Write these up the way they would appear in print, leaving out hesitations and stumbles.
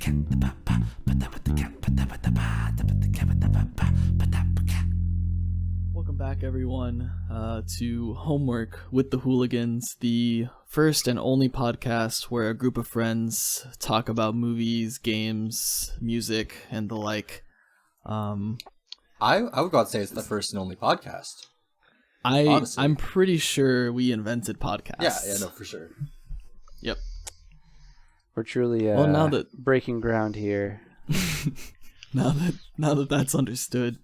Welcome back, everyone, to Homework with the Hooligans, the first and only podcast where a group of friends talk about movies, games, music, and the like. I would go out and say it's the first and only podcast. I'm pretty sure we invented podcasts. Yeah, no, for sure. Yep. We're truly now that breaking ground here. now that that's understood,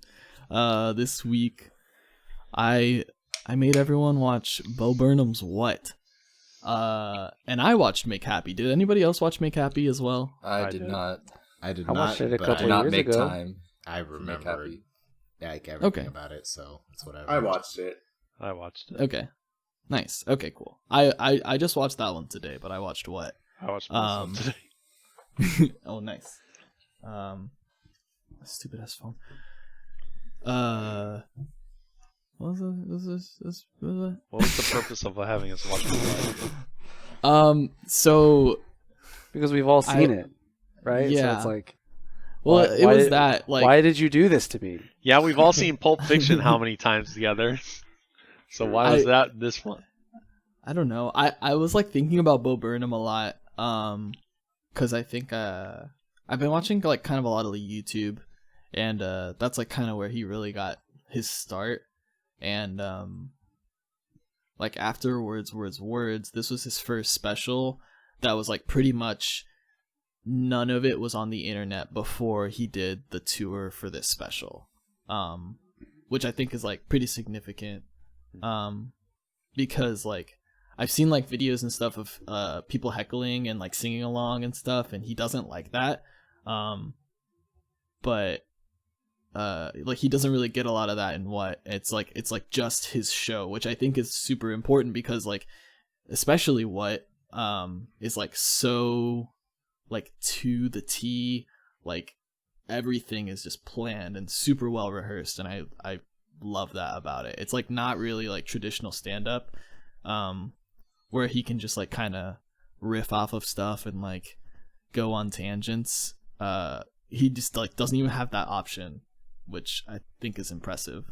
this week I made everyone watch Bo Burnham's What? And I watched Make Happy. Did anybody else watch Make Happy as well? I did not. I did I not. watched it a but couple I years did not ago. make time. I remember like everything about it, so it's whatever. I watched it. Okay. Nice. Okay, cool. I just watched that one today, but I watched What? I watched this one today. Oh, nice. Stupid ass phone. What was this? What was the purpose of having us watch it? So Because we've all seen it, right? Yeah. So it's like, well, why- it why was did- that like why did you do this to me? Yeah, we've all seen Pulp Fiction how many times together? So why was that this one? I don't know. I was like thinking about Bo Burnham a lot, because I think I've been watching like kind of a lot of YouTube, and that's like kind of where he really got his start, and like after Words, this was his first special that was like pretty much none of it was on the internet before he did the tour for this special, which I think is like pretty significant, because like I've seen like videos and stuff of people heckling and like singing along and stuff, and he doesn't like that, but like he doesn't really get a lot of that in What. It's like just his show, which I think is super important, because like especially What is like so like to the T, like everything is just planned and super well rehearsed, and I love that about it. It's like not really like traditional stand-up, where he can just like kind of riff off of stuff and like go on tangents. He just like doesn't even have that option, which I think is impressive.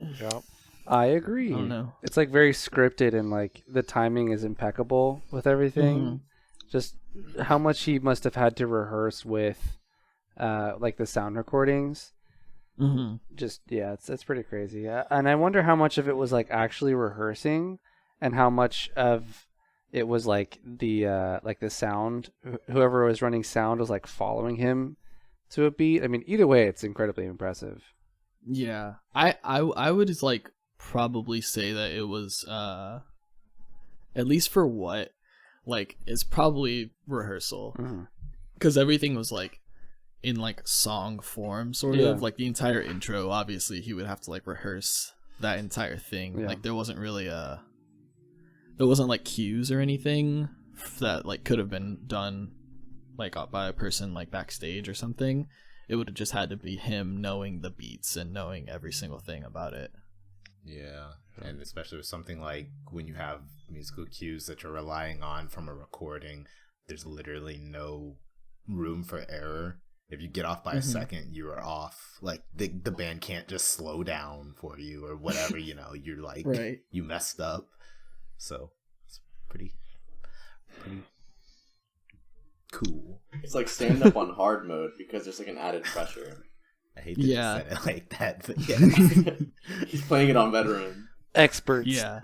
Yeah. I agree. I don't know. It's like very scripted, and like the timing is impeccable with everything. Mm-hmm. Just how much he must have had to rehearse with like the sound recordings. Mm-hmm. Just it's pretty crazy. And I wonder how much of it was like actually rehearsing, and how much of it was like the sound, whoever was running sound was like following him to a beat. I mean, either way, it's incredibly impressive. Yeah, I would just like probably say that it was at least for What, like it's probably rehearsal, because everything was like in like song form, sort of like the entire intro. Obviously, he would have to like rehearse that entire thing. Yeah. Like there wasn't like cues or anything that like could have been done like by a person like backstage or something. It would have just had to be him knowing the beats and knowing every single thing about it. Yeah, and especially with something like when you have musical cues that you're relying on from a recording, there's literally no room for error. If you get off by a second, you are off. Like the band can't just slow down for you or whatever. You're like Right. You messed up. So it's pretty cool. It's like stand up on hard mode because there's like an added pressure. I hate that you said it like that, but yeah. He's playing it on veteran. Experts. Yeah.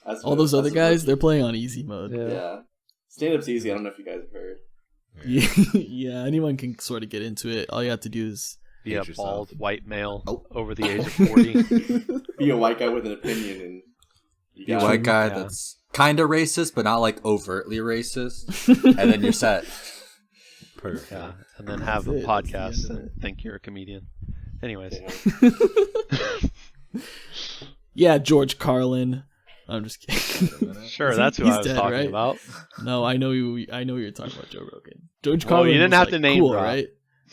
That's All those other guys, they're playing on easy mode. Yeah. Stand up's easy. I don't know if you guys have heard. Yeah, anyone can sort of get into it. All you have to do is Be a bald white male over the age of 40. Be a white guy with an opinion, and Be a white guy that's kind of racist, but not like overtly racist, and then you're set. Perfect. Yeah, and then have a podcast and think you're a comedian. Anyways. Yeah, George Carlin. I'm just kidding. Sure, that's who I was dead, talking right? about. No, I know you. I know you're talking about Joe Rogan. George Well, Carlin. you didn't was, have like, to name cool, drop. right?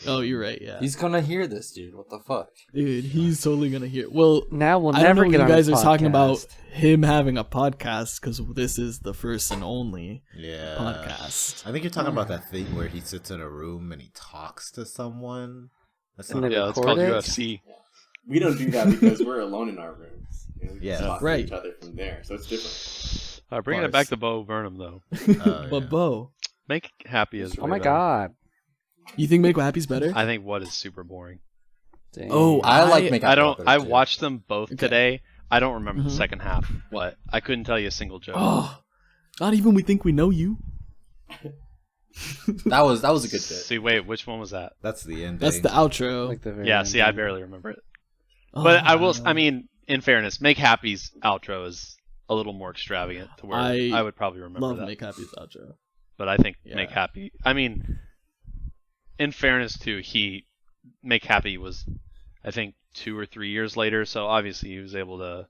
Oh, you're right. Yeah, He's gonna hear this, dude. What the fuck? dude, he's totally gonna hear. Well, Now we'll I don't know never what get you on guys his are talking about podcast. him having a podcast because this is the first and only Yeah. podcast. I think you're talking about that thing where he sits in a room and he talks to someone. That's And not they Yeah, it's record called it? UFC. We don't do that because we're alone in our rooms. You know, we Yeah. just talk Right. to each other from there, so it's different. Bringing it Bars. back to Bo Burnham though. But Bo, Make Happy is. Oh way my better. god. you think Make Happy's better? I think What is super boring. Dang. Oh, I like I- Make I Happy don't. better, I too. watched them both Okay. today. I don't remember the Mhm. second half. What? I couldn't tell you a single joke. Oh, not even We Think We Know You. That was a good bit. See, wait, which one was that? That's the ending. That's the outro. Like the very Yeah, see, I ending. barely remember it. Oh, But I will. I mean, in fairness, Make Happy's outro is a little more extravagant to where I I would probably remember love that. Make Happy's outro. But I think Yeah. Make Happy. I mean, in fairness to Make Happy was, I think, 2 or 3 years later. So obviously he was able to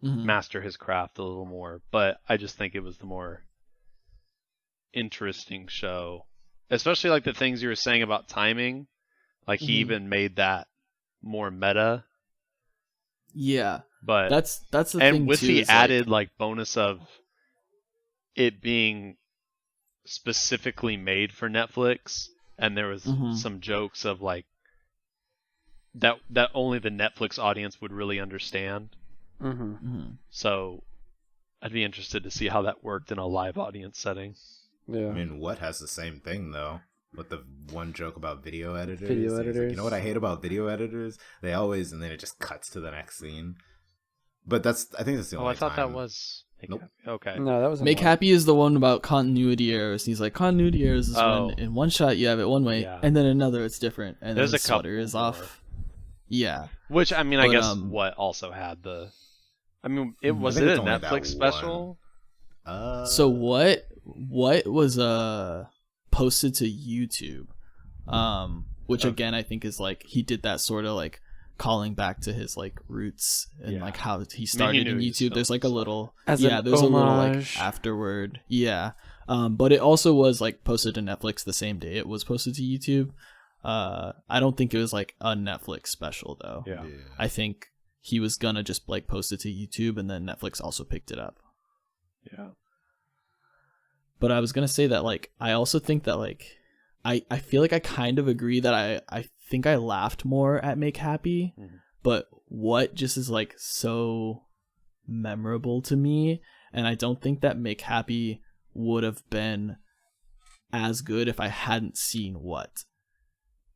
Mhm. master his craft a little more. But I just think it was the more interesting show, especially like the things you were saying about timing. Like he Mhm. even made that more meta. Yeah, But that's the and thing with too. the is, added like bonus of it being specifically made for Netflix, and there was Mhm. some jokes of like that only the Netflix audience would really understand. Mhm. Mhm. So I'd be interested to see how that worked in a live audience setting. Yeah. I mean, what has the same thing though? With the one joke about video editors. Video He's like, editors. you know what I hate about video editors? They always, and then it just cuts to the next scene. But I think that's the Oh, only I thought time. that was Nope. okay. No, that was Make Happy is the one about continuity errors. He's like, continuity errors is Oh. when in one shot you have it one way, Yeah. and then another it's different, and There's then a the sweater couple is more. off. Yeah. Which I mean, I But, guess what also had the. I mean, it was think it it's a only that Netflix special? So what was posted to YouTube, which Okay. again I think is like he did that sort of like calling back to his like roots and Yeah. like how he started knew in he was YouTube. There's like a filming little As yeah, an there's a little homage. like afterward. Yeah. But it also was like posted to Netflix the same day it was posted to YouTube. I don't think it was like a Netflix special though. Yeah. I think he was gonna just like post it to YouTube and then Netflix also picked it up. Yeah. But I was gonna say that like I also think that like I feel like I kind of agree that I think I laughed more at Make Happy, Mhm. but what just is like so memorable to me, and I don't think that Make Happy would have been as good if I hadn't seen What,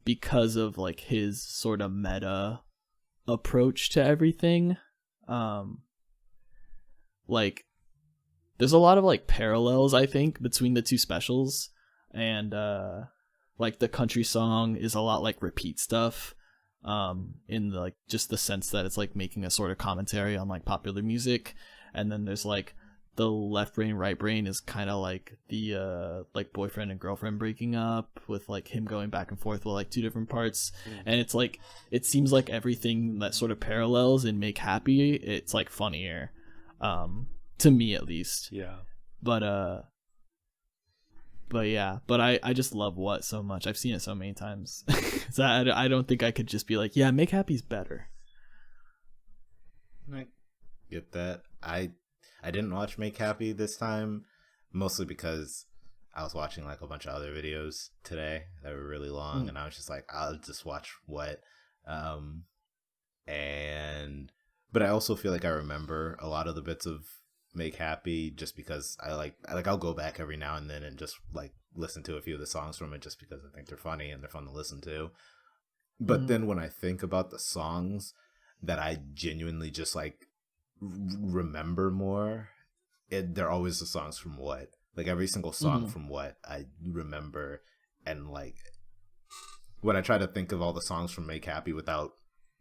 because of like his sort of meta approach to everything. Like there's a lot of like parallels I think between the two specials, and like the country song is a lot like repeat stuff, in the, like just the sense that it's like making a sort of commentary on like popular music, and then there's like the left brain right brain is kind of like the like boyfriend and girlfriend breaking up with like him going back and forth with like two different parts, and it's like it seems like everything that sort of parallels in Make Happy, it's like funnier, to me at least. Yeah. But yeah, but I just love What so much. I've seen it so many times. So I don't think I could just be like, yeah, Make Happy's better. I get that. I didn't watch Make Happy this time, mostly because I was watching like a bunch of other videos today that were really long, and I was just like, I'll just watch What. But I also feel like I remember a lot of the bits of Make Happy just because I'll go back every now and then and just like listen to a few of the songs from it just because I think they're funny and they're fun to listen to. But then when I think about the songs that I genuinely just like remember more, they're always the songs from What. Like every single song from What I remember, and like when I try to think of all the songs from Make Happy without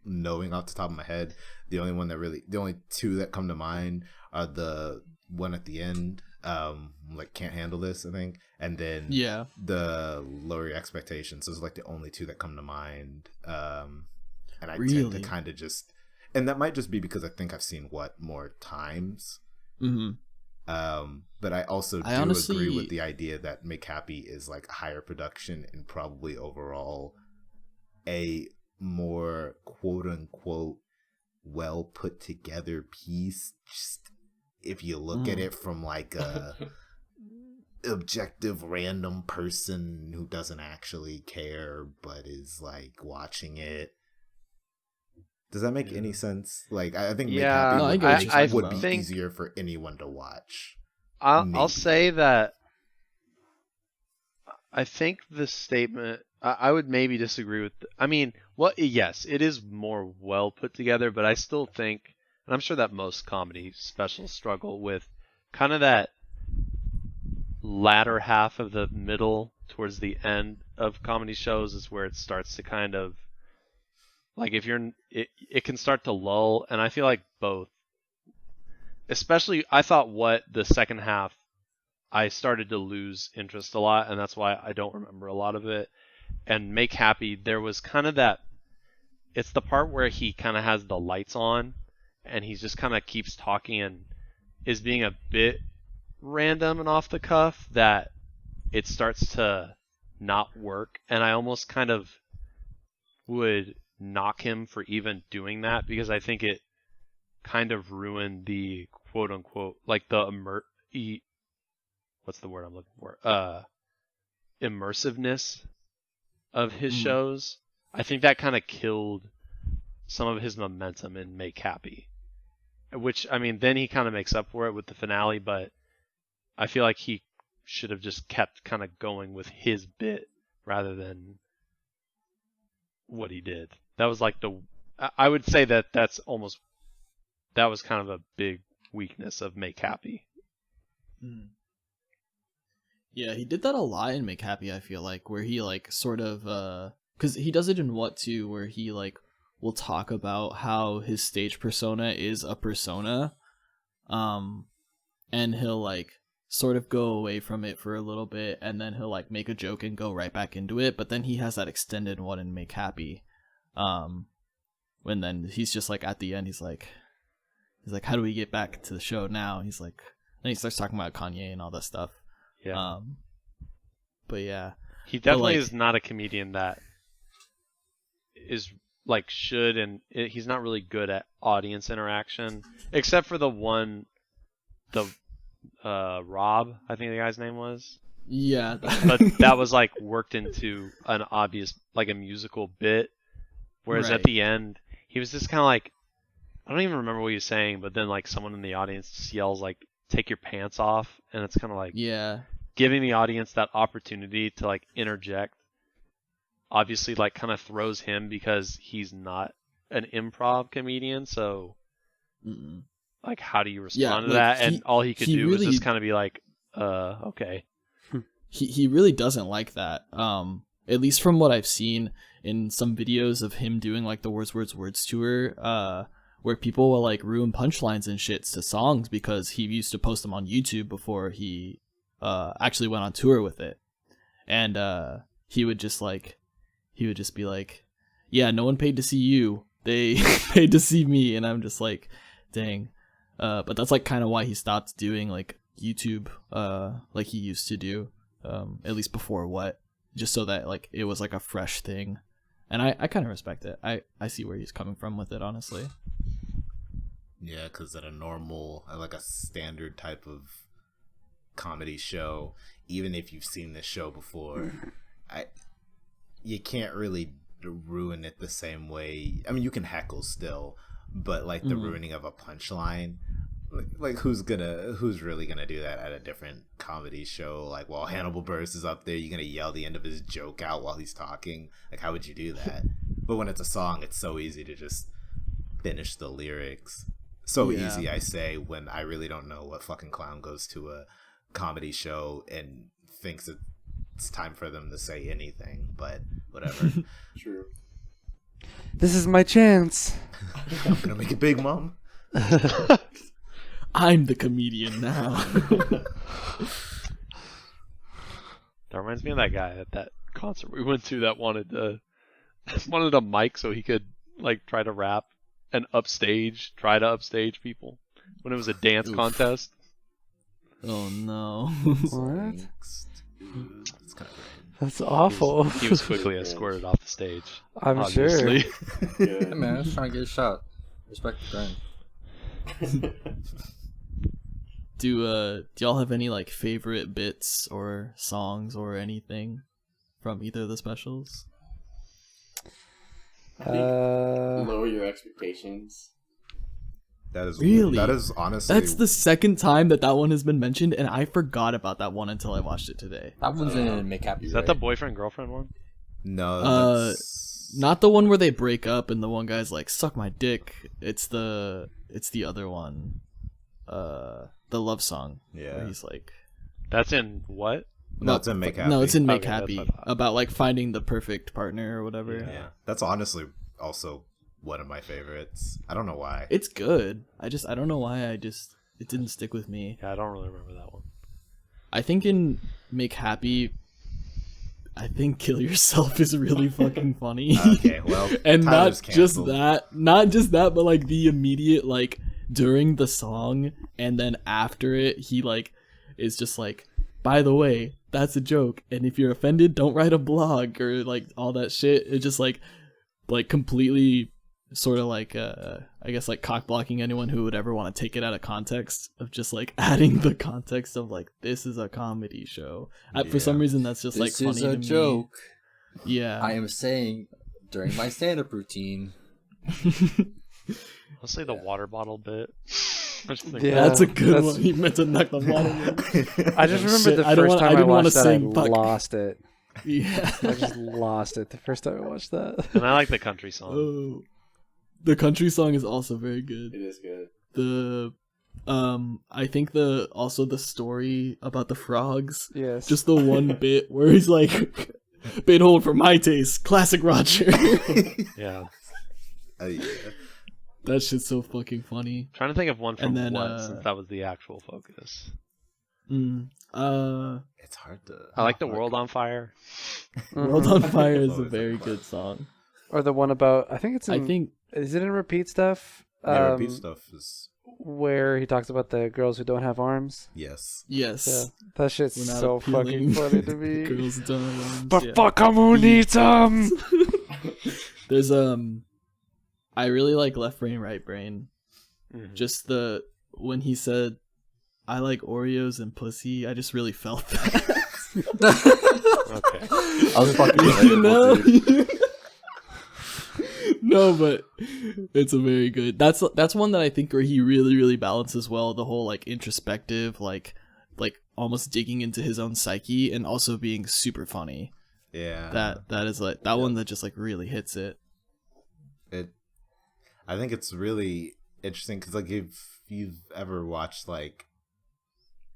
knowing off the top of my head, the only two that come to mind are the one at the end, like Can't Handle This, I think, and then the Lower Your Expectations. Those are like the only two that come to mind. And I tend to kind of just, and that might just be because I think I've seen What more times. But I also honestly agree with the idea that Make Happy is like a higher production and probably overall a more quote unquote well put together piece, just if you look at it from like a objective random person who doesn't actually care but is like watching it. Does that make any sense? Like, I think Make Happy would be easier for anyone to watch. I'll say that I think the statement, I would maybe disagree with, yes, it is more well put together, but I still think, and I'm sure that most comedy specials struggle with kind of that latter half of the middle towards the end of comedy shows is where it starts to kind of, like, it can start to lull, and I feel like both, especially, I thought what the second half, I started to lose interest a lot, and that's why I don't remember a lot of it. And Make Happy, there was kind of that, it's the part where he kind of has the lights on, and he just kind of keeps talking and is being a bit random and off the cuff, that it starts to not work, and I almost kind of would knock him for even doing that, because I think it kind of ruined the quote unquote, like the what's the word I'm looking for? Immersiveness of his shows. I think that kind of killed some of his momentum in Make Happy, which, I mean, then he kind of makes up for it with the finale, but I feel like he should have just kept kind of going with his bit rather than what he did. That was like I would say that that was kind of a big weakness of Make Happy. Yeah, he did that a lot in Make Happy, I feel like, where he like sort of because he does it in What too, where he like will talk about how his stage persona is a persona, and he'll like sort of go away from it for a little bit, and then he'll like make a joke and go right back into it. But then he has that extended one in Make Happy, when then he's just like at the end, he's like, how do we get back to the show now? He's like, then he starts talking about Kanye and all that stuff. Yeah. But yeah, he definitely is not a comedian that is like he's not really good at audience interaction, except for the Rob, I think the guy's name was. Yeah. But that was like worked into an obvious, like a musical bit, whereas at the end he was just kind of like, I don't even remember what he was saying, but then like someone in the audience just yells like, take your pants off, and it's kind of like giving the audience that opportunity to like interject. Obviously, like kind of throws him because he's not an improv comedian, so like how do you respond to that? And all he could do was just kind of be like, okay. He really doesn't like that. At least from what I've seen in some videos of him doing like the Words tour, where people will like ruin punchlines and shits to songs because he used to post them on YouTube before he actually went on tour with it. And he would just be like, yeah, no one paid to see you, they paid to see me. And I'm just like, dang. But that's like kind of why he stopped doing like YouTube like he used to do, at least before What, just so that like it was like a fresh thing. And I kind of respect it. I see where he's coming from with it, honestly. Yeah, because at a normal, like a standard type of comedy show, even if you've seen this show before, you can't really ruin it the same way. I mean, you can heckle still, but like the ruining of a punchline, like who's really gonna do that at a different comedy show? Like, while Hannibal Buress is up there, you're gonna yell the end of his joke out while he's talking? Like, how would you do that? But when it's a song, it's so easy to just finish the lyrics. So easy, I say, when I really don't know what fucking clown goes to a comedy show and thinks it's time for them to say anything, but whatever. True. This is my chance. I'm gonna make it big, Mom. I'm the comedian now. That reminds me of that guy at that concert we went to that wanted a mic so he could like try to rap and try to upstage people when it was a dance contest. Oh no. What? It's kind of That's awful. He was quickly escorted off the stage. I'm obviously. sure. Hey man, I was trying to get a shot. Respect the brand. Do y'all have any like favorite bits or songs or anything from either of the specials? I think lower your expectations. That is Really? That is honestly. That's the second time that one has been mentioned, and I forgot about that one until I watched it today. That one's in Make Happy. Is that the boyfriend girlfriend one? No. That's... Not the one where they break up and the one guy's like, "Suck my dick." It's the other one. The love song. Yeah. Where he's like, That's in what? No, it's in Make Happy. No, it's in Make Okay, that's Happy, what I thought. about like finding the perfect partner or whatever. Yeah. That's honestly also one of my favorites. I don't know why. It's good. I don't know why it didn't stick with me. Yeah, I don't really remember that one. I think in Make Happy, I think Kill Yourself is really fucking funny. Okay, well, And Tyler's not just that, but like the immediate, like during the song and then after it, he like is just like, by the way, that's a joke, and if you're offended, don't write a blog or like all that shit. It just like completely sort of like I guess like cock blocking anyone who would ever want to take it out of context, of just like adding the context of like, this is a comedy show. For some reason that's just like funny This is a to me. joke. Yeah. I am saying during my stand-up routine. Let's say the water bottle bit. Yeah, that's a good that's- one. He meant to knock the water. I just remember Shit, the I don't first wanna- I time I didn't wanna watched that, I sing fuck. lost it. Yeah. I just lost it the first time I watched that. And I like the country song. Oh. The country song is also very good. It is good. The I think also the story about the frogs. Yes. Just the one bit where he's like, bit hold for my taste, classic Roger. Yeah. Yeah. That shit's so fucking funny. Trying to think of one from And then, what, since that was the actual focus. It's hard to. I like the World on Fire. World on Fire is a Always very a fun. good song. Or the one about, I think it's in, I think is it in Repeat Stuff? Yeah, repeat stuff is Where he talks about the girls who don't have arms. yes. yes. Yeah, that shit's We're not so appealing. fucking funny to me. Girls don't have arms, But yeah. fuck, who needs them? There's I really like Left Brain Right Brain. Mhm. Just when he said, "I like Oreos and pussy," I just really felt that. Okay. I was fucking You know? dude. No, but it's a very good. That's one that I think where he really, really balances well the whole like introspective, like almost digging into his own psyche, and also being super funny. Yeah. That is like that one that just like really hits it. I think it's really interesting because like if you've ever watched like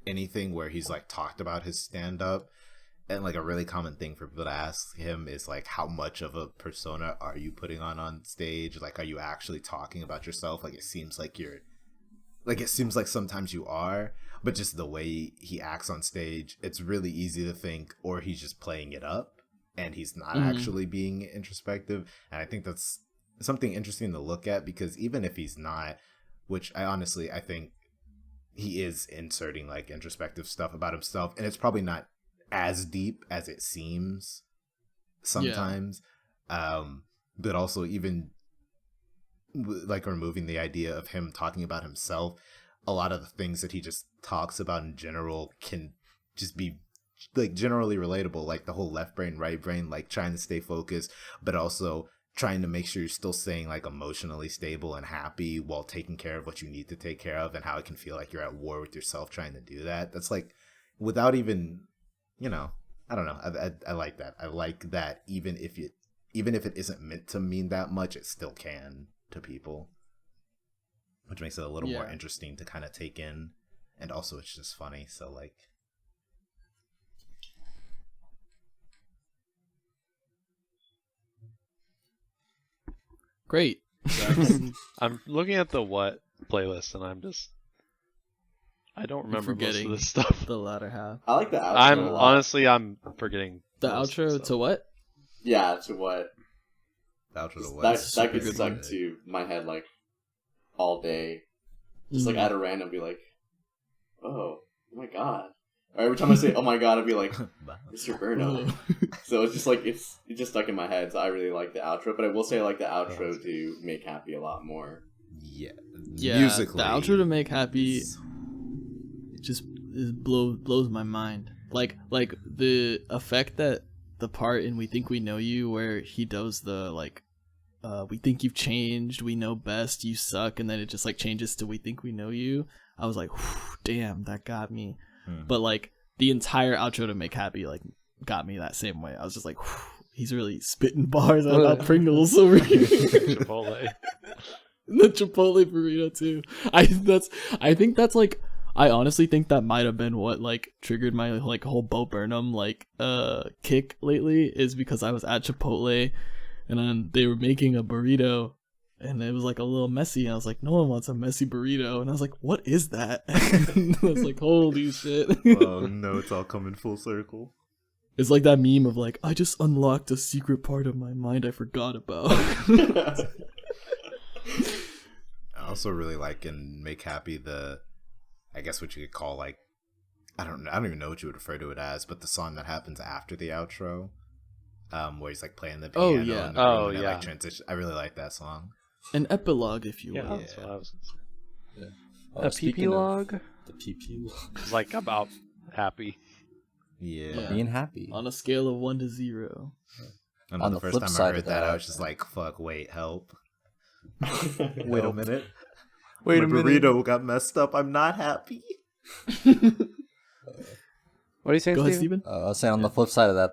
anything where he's like talked about his stand-up, and like a really common thing for people to ask him is like, how much of a persona are you putting on stage? Like, are you actually talking about yourself? Like, it seems like sometimes you are, but just the way he acts on stage, it's really easy to think, or he's just playing it up and he's not actually being introspective. And I think that's something interesting to look at, because even if he's not, which I think he is inserting like introspective stuff about himself, and it's probably not as deep as it seems sometimes. But also even like removing the idea of him talking about himself, a lot of the things that he just talks about in general can just be like generally relatable, like the whole left brain, right brain, like trying to stay focused, but also trying to make sure you're still staying like emotionally stable and happy while taking care of what you need to take care of, and how it can feel like you're at war with yourself trying to do that. That's like, without even, you know, I don't know. I like that. I like that even if it isn't meant to mean that much, it still can to people, which makes it a little more interesting to kind of take in. And also it's just funny. So like, Great. I'm looking at the what playlist, and I don't remember most forgetting of this stuff. the latter half. I like the outro a lot. I'm forgetting The most of outro stuff. to what? Yeah, to what? out to the That, west. that could super suck good. to my head like all day. Just like Mhm. at a random be like, oh my god. Or every time I say, "Oh my god," I'd be like, "Mr. Burnham." So it's just like it just stuck in my head. So I really like the outro, but I will say I like the outro to Make Happy a lot more. Yeah, musically, the outro to Make Happy, it blows my mind. Like the effect that the part in We Think We Know You where he does the like, we think you've changed, we know best, you suck, and then it just like changes to We Think We Know You. I was like, damn, that got me. But like the entire outro to Make Happy like got me that same way. I was just like, he's really spitting bars about Pringles over here. Chipotle. The Chipotle burrito too. I honestly think that might have been what like triggered my like whole Bo Burnham like kick lately, is because I was at Chipotle and then they were making a burrito and it was like a little messy, and I was like, no one wants a messy burrito, and I was like, what is that? I was like, holy shit. Oh no, it's all coming full circle. It's like that meme of like, I just unlocked a secret part of my mind I forgot about. I also really like in Make Happy I guess what you could call like, I don't even know what you would refer to it as, but the song that happens after the outro, where he's like playing the piano. Oh yeah. And the room and like transition. I really like that song. An epilogue, if you will. Yeah, that's what I was gonna say. A PP log? The PP log. It's like about happy. Yeah. Being happy. On a scale of 1 to 0. And On the the first flip time I side heard of that, that- I was just like, fuck, wait, help. Wait a minute. Wait a minute. Burrito got messed up. I'm not happy. What are you saying, Go ahead, Steven? Steven. I was saying on the flip side of that,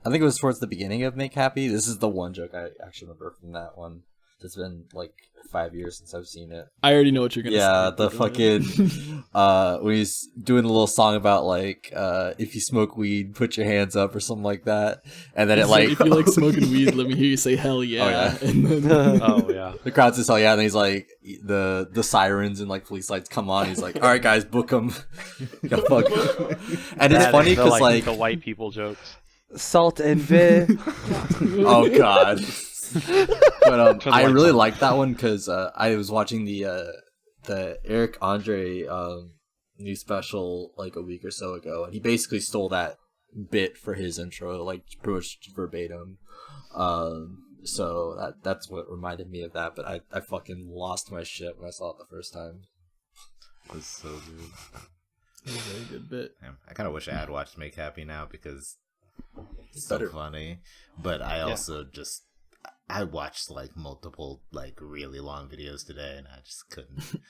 I think it was towards the beginning of Make Happy. This is the one joke I actually remember from that one. It's been like 5 years since I've seen it. I already know what you're gonna say. Yeah, the fucking when he's doing a little song about like if you smoke weed, put your hands up or something like that, and then it like if you like smoking weed, let me hear you say hell yeah. Oh, yeah. And then, Oh yeah. the crowd says hell yeah, and he's like the sirens and like police lights come on. He's like, all right guys, book him. And it's funny because like the white people jokes. Salt and vi. oh god. But Turn the I lights really on. like that one because I was watching the Eric Andre new special like a week or so ago, and he basically stole that bit for his intro, like pretty much verbatim. So that's what reminded me of that. But I fucking lost my shit when I saw it the first time. It was so good. It was a very good bit. Damn, I kind of wish I had watched Make Happy now because it's better. so funny. But I also I watched like multiple like really long videos today, and I just couldn't.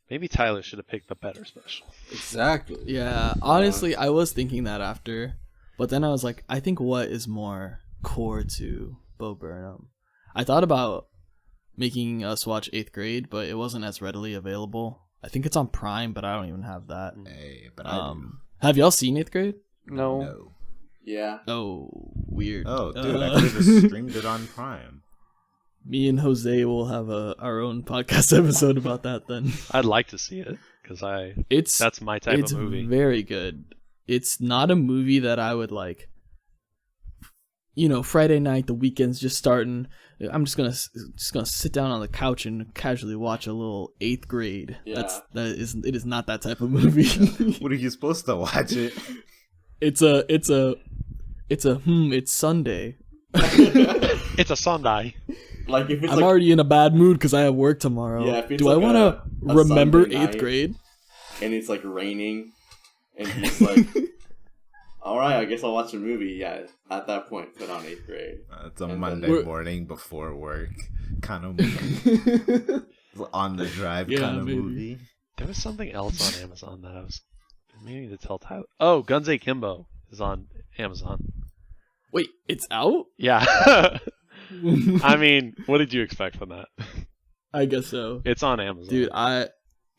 Maybe Tyler should have picked the better special. Exactly. Yeah, honestly, I was thinking that after, but then I was like, I think what is more core to Bo Burnham? I thought about making us watch 8th Grade, but it wasn't as readily available. I think it's on Prime, but I don't even have that. Hey, but I do. Have y'all seen 8th Grade? No. No. Yeah. Oh, weird. Oh, dude, I could have just streamed it on Prime. Me and Jose will have our own podcast episode about that then. I'd like to see it because that's my type it's of movie. Very good. It's not a movie that I would like. You know, Friday night, the weekend's just starting. I'm just gonna sit down on the couch and casually watch a little 8th Grade. Yeah. It is not that type of movie. What are you supposed to watch it? It's Sunday. It's a Sunday. Like if it's I'm like, already in a bad mood because I have work tomorrow. Yeah, if it's Do I like want to a remember Sunday 8th night. Grade? and it's like raining, and he's like, "All right, I guess I'll watch a movie." Yeah, at that point, put on 8th Grade. It's a And Monday then- morning before work kind of movie. On the drive Yeah, kind of maybe. movie. There was something else on Amazon that I was meaning to tell Tyler. Oh, Guns Akimbo is on Amazon. Wait, it's out? Yeah. I mean, what did you expect from that? I guess so. It's on Amazon. Dude, I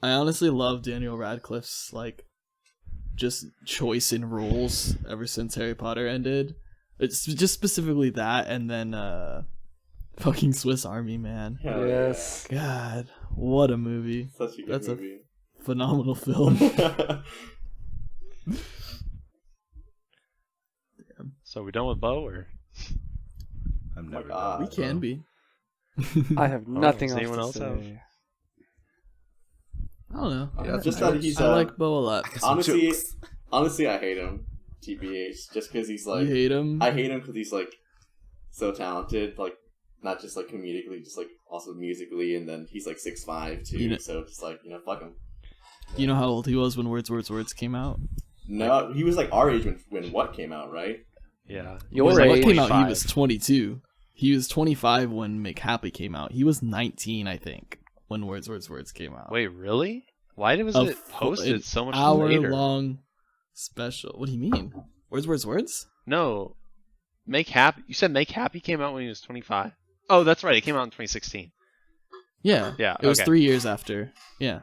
honestly love Daniel Radcliffe's like just choice in roles ever since Harry Potter ended. It's just specifically that, and then fucking Swiss Army Man. Hell Yes. God, what a movie! yeah. Such a good That's movie. a phenomenal film. So we done with Bo, or I'm never God. done We with can Bo. be. I have nothing does else anyone to else say. have? I don't know. Yeah, just that he's. I like Bo a lot. Honestly, I hate him. TBH, just because he's like. You hate him? I hate him because he's like so talented, like not just like comedically, just like also musically, and then he's like 6'5" too. You know- so just like fuck him. You know how old he was when Words came out? No, he was like our age when what came out, right? Yeah. Your When what age. came out, he 25. was 22. He was 25 when Make Happy came out. He was 19, I think, when Words came out. Wait, really? Why was it posted so much hour later? long special. What do you mean? Words? No. Make Happy. You said Make Happy came out when he was 25. Oh, that's right. It came out in 2016. Yeah. Yeah, It was okay. 3 years after. Yeah.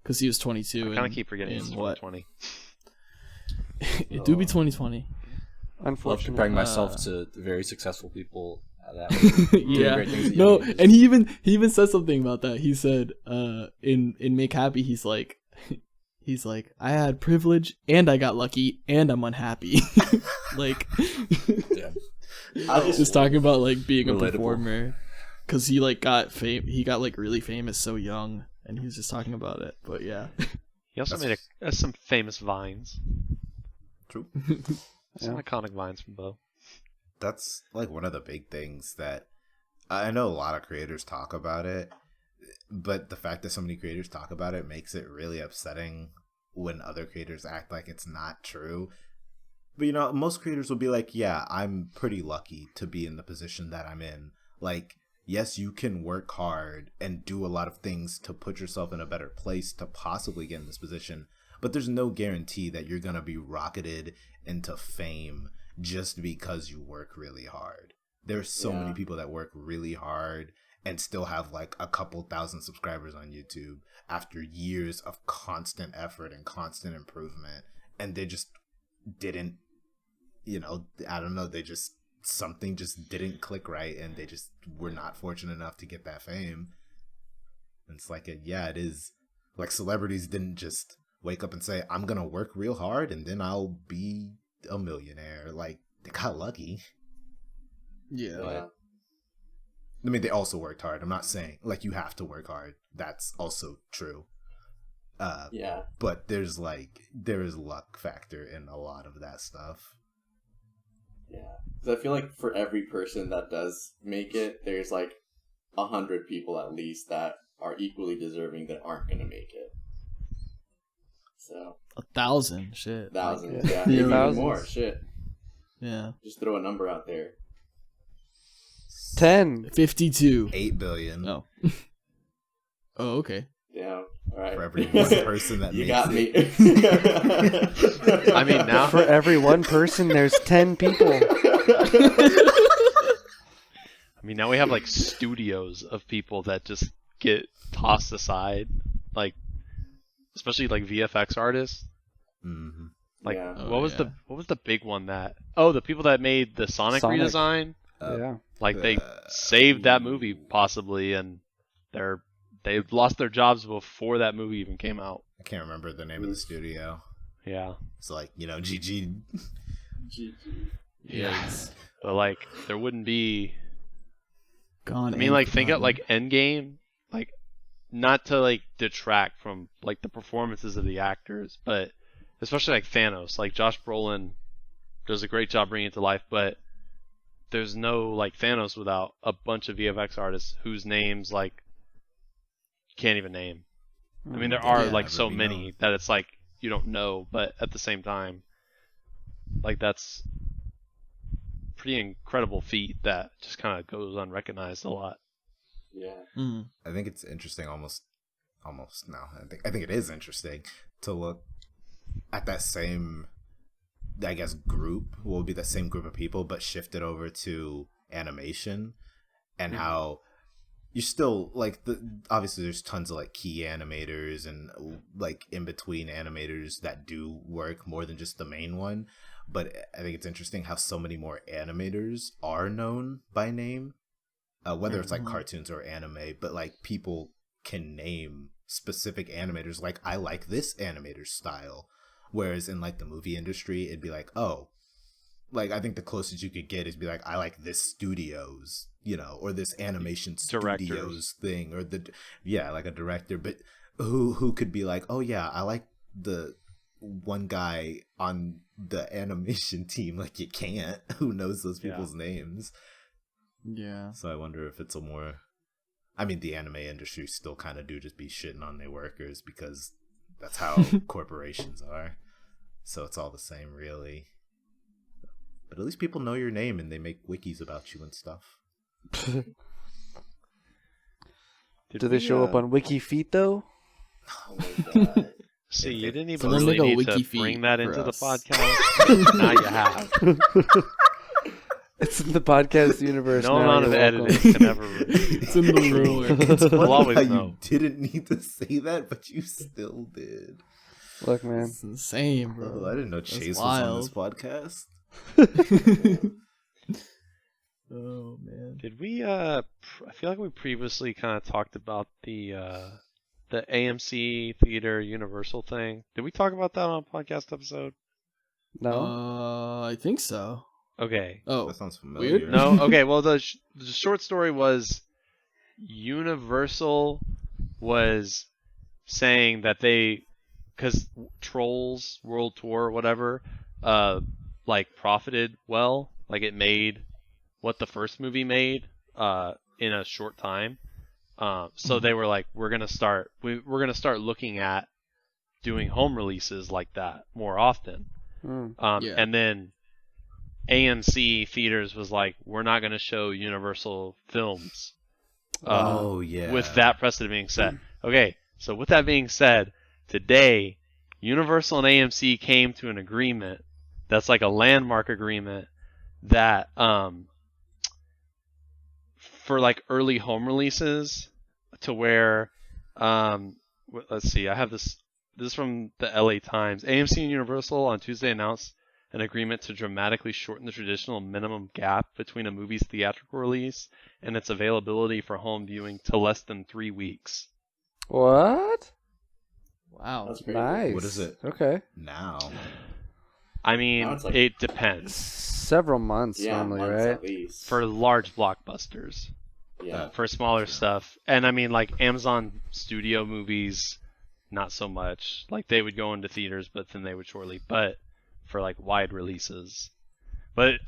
Because he was 22. I kind of keep forgetting it's in what? 2020. It do be 2020. Love Unfortunately. comparing myself to very successful people that doing Yeah. great things at No, young ages. and he even said something about that. He said, in Make Happy, he's like, I had privilege and I got lucky and I'm unhappy. Like, Yeah. just talking about like being a Relatable. performer, because he like got he got like really famous so young, and he was just talking about it. But yeah, He also That's- made some famous vines. True. Some Yeah. iconic vines from Bo. That's like one of the big things that I know a lot of creators talk about it, but the fact that so many creators talk about it makes it really upsetting when other creators act like it's not true. But you know, most creators will be like, yeah, I'm pretty lucky to be in the position that I'm in. Like, yes, you can work hard and do a lot of things to put yourself in a better place to possibly get in this position, but there's no guarantee that you're going to be rocketed into fame just because you work really hard. There's so many people that work really hard and still have like a couple thousand subscribers on YouTube after years of constant effort and constant improvement, and they just didn't, you know, I don't know, they just, something just didn't click right, and they just were not fortunate enough to get that fame. And it's like, it is like celebrities didn't just wake up and say, I'm gonna work real hard and then I'll be a millionaire. Like, they got lucky. yeah. I mean, they also worked hard. I'm not saying like you have to work hard. That's also true. Yeah. But there is luck factor in a lot of that stuff. Yeah. So I feel like for every person that does make it, there's like 100 people at least that are equally deserving that aren't going to make it. So 1,000, shit. thousands, Yeah. yeah, Yeah. maybe even Thousands. more. Shit, Yeah, just throw a number out there. 10. 52. 8 billion Oh. Oh, okay. Yeah, all right. for every one person that You makes got it. me. I mean, now For every one person, there's 10 people. I mean, now we have like studios of people that just get tossed aside, like especially like VFX artists. Mm-hmm. Like, Yeah. Oh, what was yeah. the big one that? Oh, the people that made the Sonic Sonic. redesign. Yeah. Like they saved that movie possibly, and they've lost their jobs before that movie even came out. I can't remember the name of the studio. Yeah. It's like, you know, GG. Yes. But like, there wouldn't be. Gone. I mean, like, think of like Endgame, like, not to like detract from like the performances of the actors, but especially like Thanos, like Josh Brolin does a great job bringing it to life, but there's no like Thanos without a bunch of VFX artists whose names like you can't even name. I mean, there are Yeah. like so Never be many known. that it's like you don't know, but at the same time, like that's pretty incredible feat that just kind of goes unrecognized a lot. Yeah. Mm. I think it's interesting almost no. I think it is interesting to look at that same, I guess, group will be the same group of people, but shifted over to animation, and how you still like obviously there's tons of like key animators and like in between animators that do work more than just the main one, but I think it's interesting how so many more animators are known by name, whether it's like cartoons or anime, but like people can name specific animators, like I like this animator's style. Whereas in like the movie industry, it'd be like, oh, like I think the closest you could get is be like, I like this studio's, you know, or this animation Directors. studios thing, or like a director. But who could be like, oh yeah, I like the one guy on the animation team. Like, you can't. Who knows those people's names? Yeah. So I wonder if it's a more... I mean, the anime industry still kind of do just be shitting on their workers because that's how corporations are. So it's all the same, really. But at least people know your name and they make wikis about you and stuff. Do they show up on WikiFeet though? Oh my god. See, you didn't even Someone really make a need to wiki feed bring that for into the us. podcast. Now you have. It's in the podcast universe. No now, amount of you're welcome. editing can ever repeat. It's in the rumor. It's funny We'll always how know. you didn't need to say that, but you still did. Look, man. It's insane, bro. Oh, I didn't know That's Chase was wild. on this podcast. Oh man. Did we? I feel like we previously kind of talked about the AMC Theater Universal thing. Did we talk about that on a podcast episode? No. I think so. Okay. Oh, That sounds familiar. weird. No. Okay. Well, the short story was Universal was saying that because Trolls World Tour or whatever, like profited well, like it made what the first movie made, in a short time. So they were like, we're gonna start looking at doing home releases like that more often. Yeah. And then AMC Theaters was like, we're not gonna show Universal films. Oh, yeah. With that precedent being set. Okay, so with that being said, today, Universal and AMC came to an agreement that's like a landmark agreement that for like early home releases to where let's see, I have this is from the LA Times. AMC and Universal on Tuesday announced an agreement to dramatically shorten the traditional minimum gap between a movie's theatrical release and its availability for home viewing to less than 3 weeks. What? Wow. That's crazy. Nice. What is it? Okay. Now. I mean, Now it's like- it depends. Several months Yeah, normally, months right? at least. For large blockbusters. yeah. For smaller stuff. And I mean, like, Amazon Studio movies, not so much. Like, they would go into theaters, but then they would shortly. But for, like, wide releases. But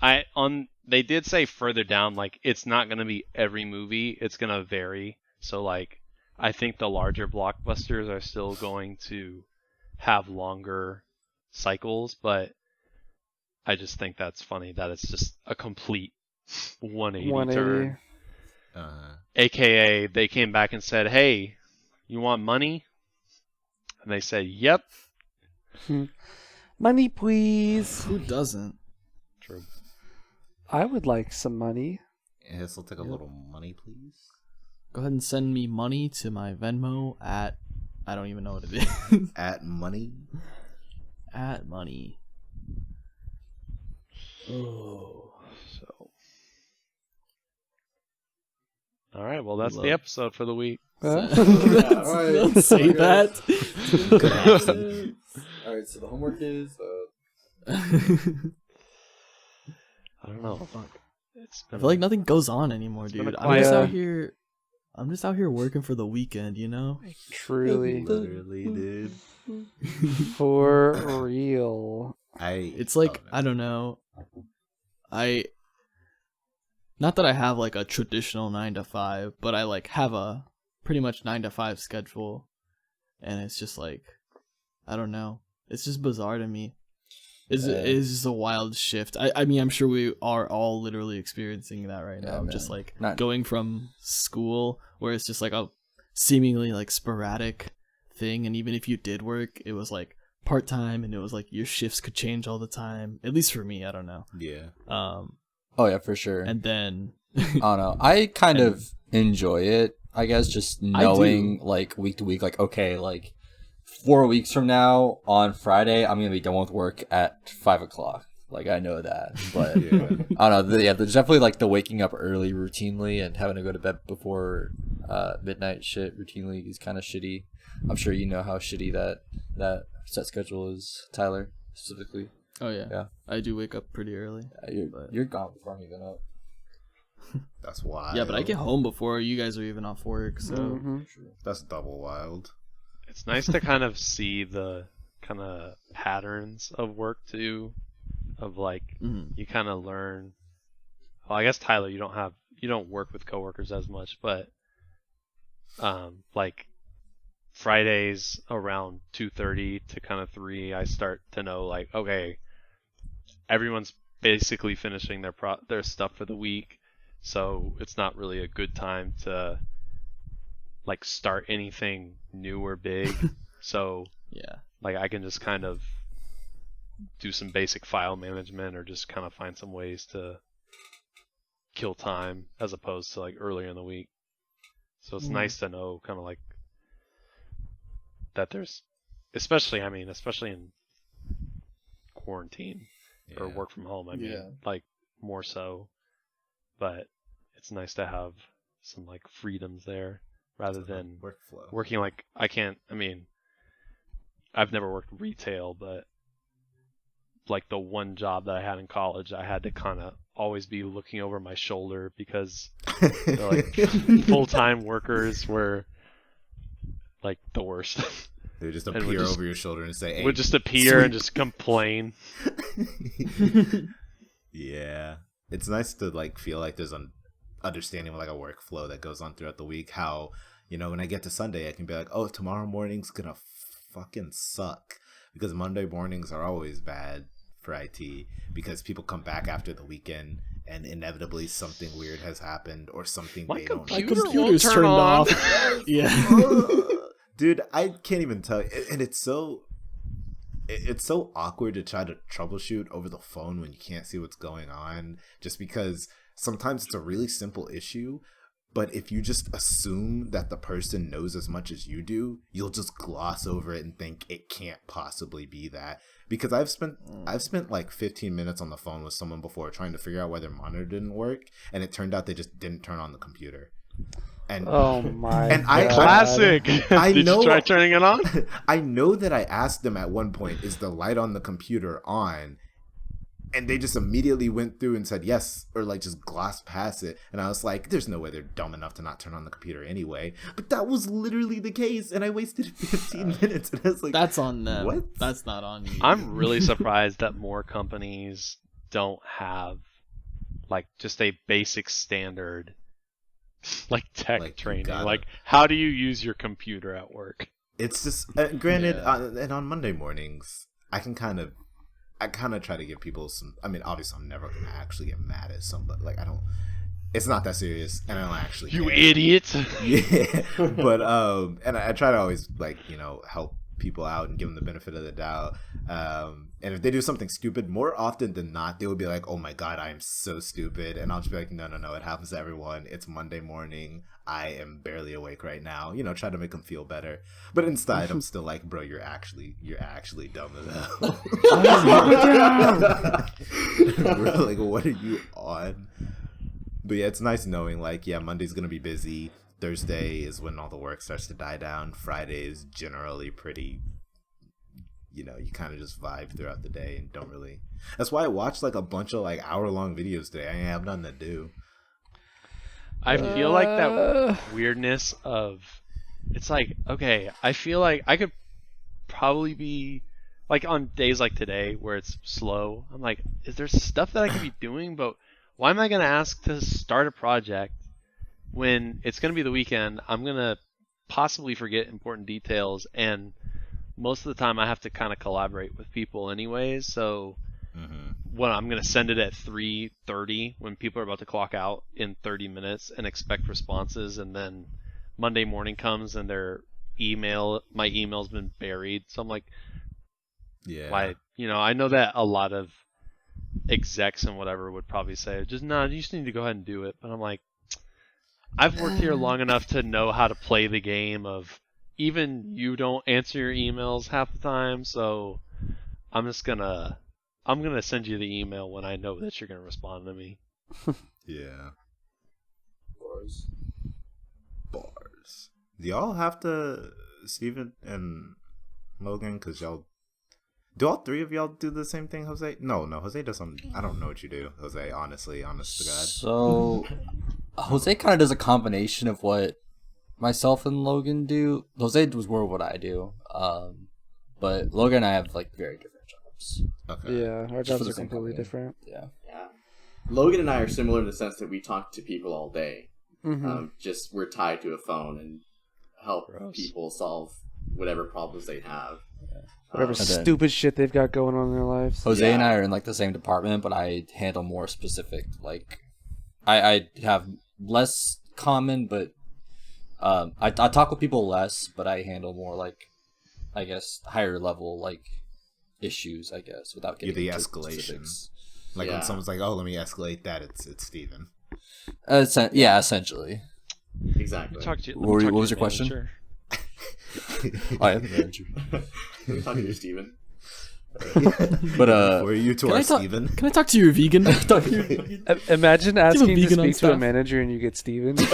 they did say further down, like, it's not going to be every movie. It's going to vary. So, like, I think the larger blockbusters are still going to have longer cycles, but I just think that's funny that it's just a complete 180 turn. AKA, they came back and said, hey, you want money? And they said, yep. Money, please. Who doesn't? True. I would like some money. Yes, I'll take a little money, please. Go ahead and send me money to my Venmo at, I don't even know what it is. At money? At money. Oh. So. All right, well, that's Love. the episode for the week. Huh? alright. Don't say Okay. that. Alright, so the homework is I don't know. It's I been feel like nothing goes on anymore, been a dude. I'm just quiet- out here working for the weekend, you know? Truly. Literally, dude. For real. It's like, I don't know. Not that I have like a traditional 9 to 5, but I like have a pretty much 9 to 5 schedule. And it's just like, I don't know. It's just bizarre to me. It's just a wild shift. I mean, I'm sure we are all literally experiencing that right now. man. Just like Not- going from school where it's just like a seemingly like sporadic thing. And even if you did work, it was like part-time and it was like your shifts could change all the time. At least for me, I don't know. Yeah. Oh yeah, for sure. And then I don't know. I kind of enjoy it, I guess, just knowing like week to week, like, okay, like 4 weeks from now on Friday, I'm gonna be done with work at 5 o'clock. Like, I know that, but I don't know. Yeah, there's definitely like the waking up early routinely and having to go to bed before midnight shit routinely is kind of shitty. I'm sure you know how shitty that set schedule is, Tyler, specifically. oh yeah, Yeah. I do wake up pretty early. You're gone before I'm even up. That's wild. Yeah, but I get home before you guys are even off work, so Mhm. That's double wild. it's nice to kind of see the kind of patterns of work too, of like you kind of learn. Well, I guess Tyler, you don't work with coworkers as much, but like Fridays around 2:30 to kind of 3, I start to know like, okay, everyone's basically finishing their stuff for the week, so it's not really a good time to like start anything new or big. So Yeah. like I can just kind of do some basic file management or just kind of find some ways to kill time as opposed to like earlier in the week. So it's nice to know kind of like that there's, especially in quarantine or work from home. I mean, like more so, but it's nice to have some like freedoms there rather than workflow. working like I've never worked retail, but like the one job that I had in college, I had to kind of always be looking over my shoulder because the like full-time workers were like the worst. They would just appear over your shoulder and say, "Hey," would just appear sweep. and just complain. Yeah, it's nice to like feel like there's an understanding of like a workflow that goes on throughout the week. How, you know, when I get to Sunday, I can be like, "Oh, tomorrow morning's gonna fucking suck," because Monday mornings are always bad for IT because people come back after the weekend and inevitably something weird has happened or something My they don't My computer understand. computer's turn turned on. off. Yeah. Dude, I can't even tell you. And it's so awkward to try to troubleshoot over the phone when you can't see what's going on, just because sometimes it's a really simple issue, but if you just assume that the person knows as much as you do, you'll just gloss over it and think it can't possibly be that. Because I've spent like 15 minutes on the phone with someone before trying to figure out why their monitor didn't work, and it turned out they just didn't turn on the computer. And Oh my and God. Classic. I Did know- you try turning it on? I know that I asked them at one point, "Is the light on the computer on?" And they just immediately went through and said yes, or like just glossed past it. And I was like, there's no way they're dumb enough to not turn on the computer anyway. But that was literally the case, and I wasted 15 minutes. And I was like, That's on them. What? That's not on you. I'm really surprised that more companies don't have like just a basic standard like tech Like, you training. gotta- Like how do you use your computer at work? it's just granted, Yeah. and on Monday mornings, I kind of try to give people some. I mean, obviously, I'm never gonna actually get mad at somebody. Like, I don't. It's not that serious, and I don't actually. You care. idiot. Yeah, but and I try to always like help people out and give them the benefit of the doubt. And if they do something stupid, more often than not, they will be like, "Oh my God, I am so stupid," and I'll just be like, "No, it happens to everyone. It's Monday morning. I am barely awake right now." Try to make them feel better. But inside, I'm still like, "Bro, you're actually dumb as hell." We're like, what are you on? But yeah, it's nice knowing like, yeah, Monday's gonna be busy. Thursday is when all the work starts to die down. Friday is generally pretty, you kind of just vibe throughout the day and don't really. That's why I watched like a bunch of like hour-long videos today. I have nothing to do. I feel like that weirdness of it's like, okay, I feel like I could probably be like on days like today where it's slow. I'm like, is there stuff that I could be doing? But why am I going to ask to start a project when it's going to be the weekend? I'm going to possibly forget important details, and most of the time I have to kind of collaborate with people anyways. So when I'm going to send it at 3:30 when people are about to clock out in 30 minutes and expect responses, and then Monday morning comes and my email's been buried. So I'm like, Yeah. why? I know that a lot of execs and whatever would probably say, you just need to go ahead and do it. But I'm like, I've worked here long enough to know how to play the game of even you don't answer your emails half the time, so I'm gonna send you the email when I know that you're gonna respond to me. Yeah. Bars. Do y'all have to, Steven and Logan, because y'all. Do all three of y'all do the same thing, Jose? No, Jose does some. I don't know what you do, Jose, honest to God. So, Jose kind of does a combination of what myself and Logan do. Jose was more what I do. But Logan and I have like very different jobs. Okay. Yeah, our Just jobs for the are same completely company. different. Yeah. Yeah. Logan and I are similar in the sense that we talk to people all day. Mm-hmm. Just we're tied to a phone and help Gross. people solve whatever problems they have. Whatever And then- stupid shit they've got going on in their lives. Jose Yeah. and I are in like the same department, but I handle more specific. Like, I have less common, but I talk with people less, but I handle more like, I guess, higher level like issues. I guess without You're getting the into escalation. specifics. Like Yeah. when someone's like, "Oh, let me escalate that," it's Steven. Yeah, essentially. Exactly. Talk to you, What talk to was your question? manager. I am the manager. We're talking to Steven. But Were you to Can our I talk? Steven? Can I talk to your vegan? Imagine asking to vegan on speak to a staff? manager and you get Steven. I'm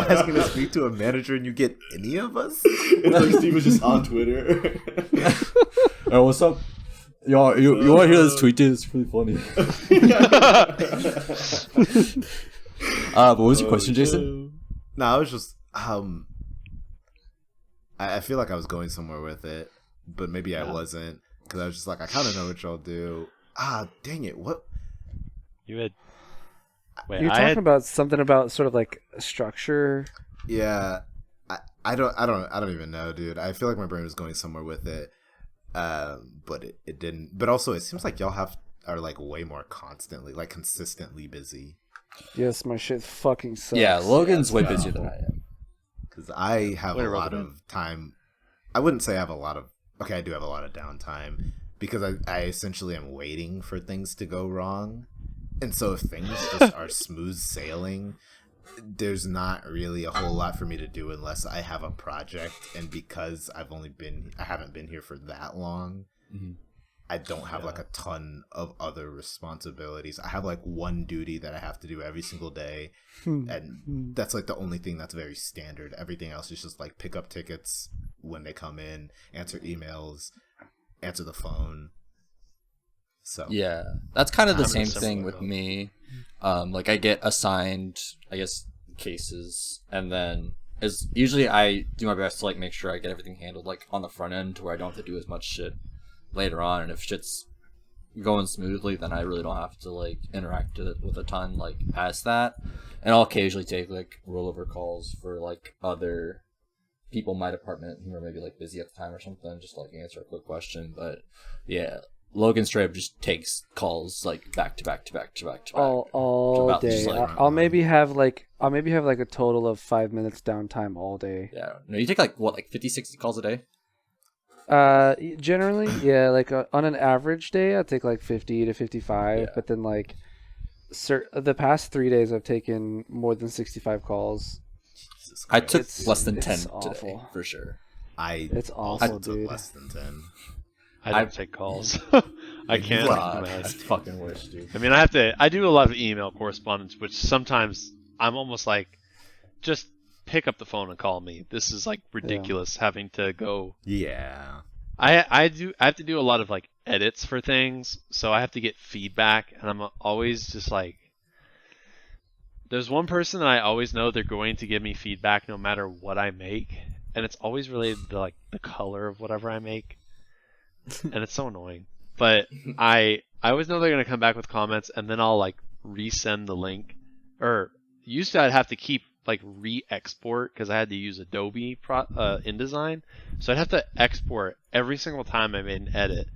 asking to speak to a manager and you get any of us? It's like Steve was just on Twitter. Hey, what's up? You want to hear this tweet? Dude? It's pretty funny. But what was your question, Jason? No, I was just I feel like I was going somewhere with it, but maybe I wasn't, because I was just like, I kind of know what y'all do. Dang it! What? You had. Wait, You're I talking had. about something about sort of like structure. Yeah, I don't even know, dude. I feel like my brain was going somewhere with it, but it didn't. But also, it seems like y'all are like way more constantly, like consistently busy. Yes, my shit fucking sucks. Yeah, Logan's way busier than I am. Because I have Way a to rub lot it in. of time. I wouldn't say I have a lot of. Okay, I do have a lot of downtime because I essentially am waiting for things to go wrong, and so if things just are smooth sailing, there's not really a whole lot for me to do unless I have a project. And because I haven't been here for that long, I don't have like a ton of other responsibilities. I have like one duty that I have to do every single day, and that's like the only thing that's very standard. Everything else is just like pick up tickets when they come in, answer emails, answer the phone. So Yeah, that's kind of the I'm same similar thing with though. me. Like I get assigned, I guess, cases, and then as usually I do my best to like make sure I get everything handled like on the front end, to where I don't have to do as much shit later on. And if shit's going smoothly, then I really don't have to like interact with a ton like past that. And I'll occasionally take like rollover calls for like other people in my department who are maybe like busy at the time or something, just to, like answer a quick question. But yeah, Logan straight up just takes calls like back to back to back to back to back. all About just, day. like, I'll maybe have like a total of 5 minutes downtime all day. Yeah, no, you take like what, like 50, 60 calls a day? Generally, yeah, like on an average day, I take like 50 to 55. Yeah. But then like, the past 3 days, I've taken more than 65 calls. Jesus I Christ. took less than 10 it's today awful. for sure. It's also awful, took dude. less than 10. I don't take calls. I can't. God, man. I fucking wish, dude. I mean, I do a lot of email correspondence, which sometimes I'm almost like, just pick up the phone and call me. This is like ridiculous having to go. Yeah. I have to do a lot of like edits for things, so I have to get feedback, and I'm always just like, there's one person that I always know they're going to give me feedback no matter what I make, and it's always related to like the color of whatever I make, and it's so annoying. But I always know they're gonna come back with comments, and then I'll like resend the link. Or used to I'd have to keep like re-export because I had to use Adobe InDesign, so I'd have to export every single time I made an edit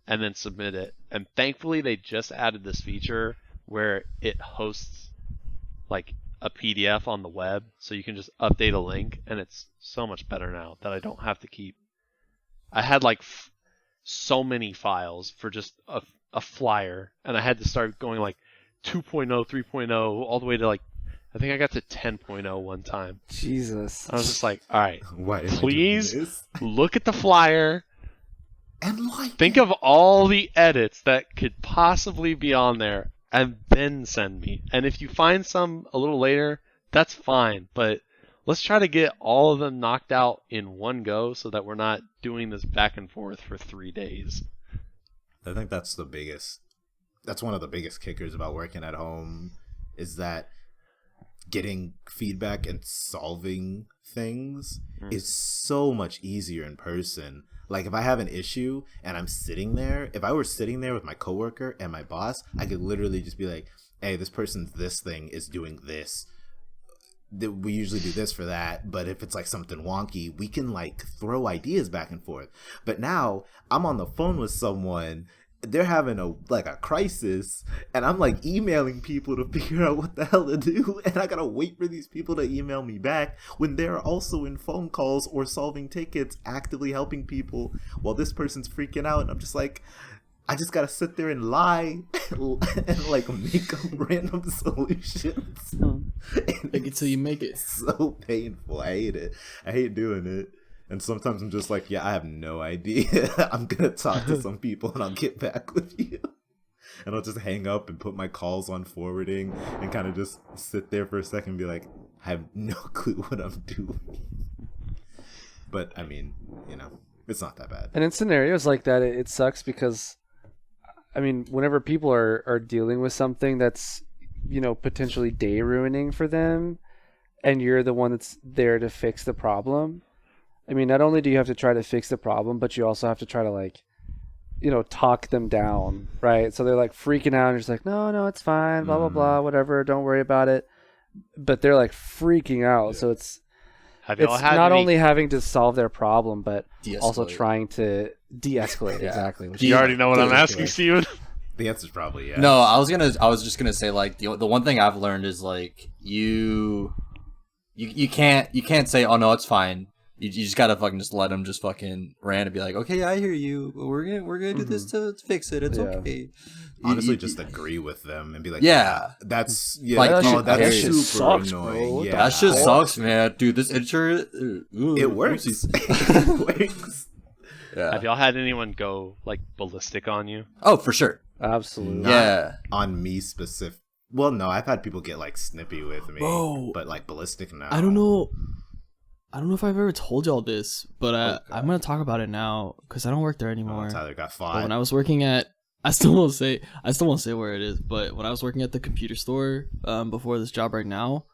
and then submit it. And thankfully they just added this feature where it hosts like a PDF on the web, so you can just update a link, and it's so much better now that I don't have to keep. I had like so many files for just a flyer, and I had to start going like 2.0, 3.0, all the way to like, I think I got to 10.0 one time. Jesus. I was just like, all right, Why? please look at the flyer, And like think of all the edits that could possibly be on there, and then send me. And if you find some a little later, that's fine, but let's try to get all of them knocked out in one go so that we're not doing this back and forth for 3 days. I think that's one of the biggest kickers about working at home, is that getting feedback and solving things is so much easier in person. Like if I have an issue and I'm sitting there, if I were sitting there with my coworker and my boss, I could literally just be like, hey, this person's this thing is doing this. We usually do this for that, but if it's like something wonky, we can like throw ideas back and forth. But now I'm on the phone with someone, they're having a crisis, and I'm like emailing people to figure out what the hell to do, and I gotta wait for these people to email me back when they're also in phone calls or solving tickets, actively helping people while this person's freaking out. And I'm just like, I just gotta sit there and lie and like make up random solutions. Like until you make it. So painful. I hate it. I hate doing it. And sometimes I'm just like, yeah, I have no idea. I'm gonna talk to some people and I'll get back with you. And I'll just hang up and put my calls on forwarding and kind of just sit there for a second and be like, I have no clue what I'm doing. But I mean, you know, it's not that bad. And in scenarios like that, it sucks because, I mean, whenever people are dealing with something that's, you know, potentially day ruining for them, and you're the one that's there to fix the problem, I mean, not only do you have to try to fix the problem, but you also have to try to, like, you know, talk them down, right? So they're like freaking out and you're just like, no, it's fine, blah, blah, blah, whatever, don't worry about it. But they're like freaking out. So it's not only having to solve their problem, but also trying to de-escalate. Exactly. You already know what I'm asking, Steven. The answer's probably yes. No, I was just gonna say, like, the one thing I've learned is, like, you can't say, oh no, it's fine. You just gotta fucking just let them just fucking rant and be like, okay, I hear you. We're gonna do this to fix it. It's okay. Honestly, just agree with them and be like, that's like, that's super sucks, annoying. Bro. Yeah, that shit sucks, man. Dude, this insurance, it works. It works. Yeah. Have y'all had anyone go like ballistic on you? Oh, for sure. Absolutely. Yeah. On me specific. Well, no, I've had people get like snippy with me, Bro, but like ballistic, no. I don't know if I've ever told y'all this, but I'm gonna talk about it now because I don't work there anymore. Tyler got But fought. when I was working at, I still won't say where it is. But when I was working at the computer store, before this job right now,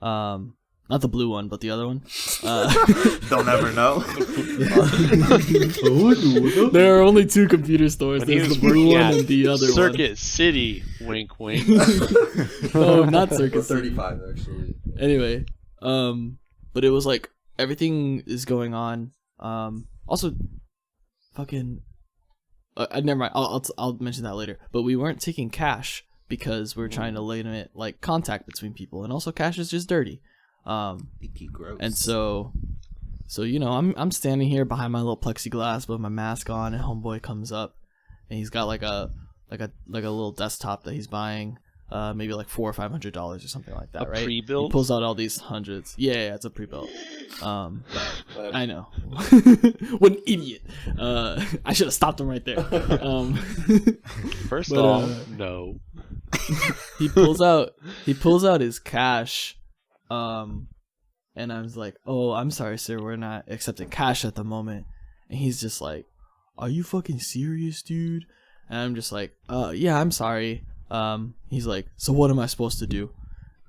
not the blue one, but the other one. They'll never know. There are only two computer stores. When he There's was the blue working one at and the other Circuit City, wink, wink. one. No, not Circuit City. 35 actually. Anyway, but it was like everything is going on. Also, fucking. Never mind. I'll mention that later. But we weren't taking cash because we were trying to limit like contact between people, and also cash is just dirty. Gross. And so you know, I'm standing here behind my little plexiglass with my mask on, and homeboy comes up, and he's got like a little desktop that he's buying, maybe like $400 or $500 or something like that, right? Pre-built? He pulls out all these hundreds. Yeah, it's a pre-built. I know. What an idiot. I should have stopped him right there. First off, no. He pulls out his cash. And I was like, oh, I'm sorry, sir, we're not accepting cash at the moment. And he's just like, are you fucking serious, dude? And I'm just like, yeah, I'm sorry. He's like, so what am I supposed to do?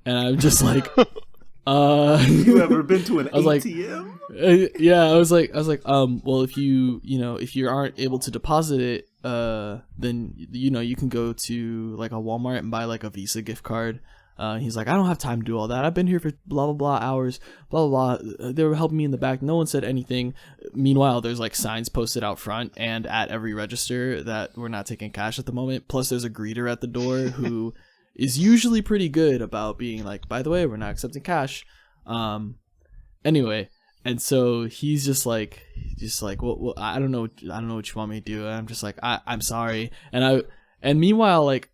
And I'm just like, you ever been to an I was ATM? Like, yeah, I was like, well, if you aren't able to deposit it, then, you know, you can go to like a Walmart and buy like a Visa gift card. He's like, I don't have time to do all that. I've been here for blah, blah, blah hours, blah, blah, blah. They were helping me in the back. No one said anything. Meanwhile, there's like signs posted out front and at every register that we're not taking cash at the moment. Plus, there's a greeter at the door who is usually pretty good about being like, by the way, we're not accepting cash. Anyway, and so he's just like, well, I don't know what you want me to do. And I'm just like, I'm sorry. And meanwhile, like,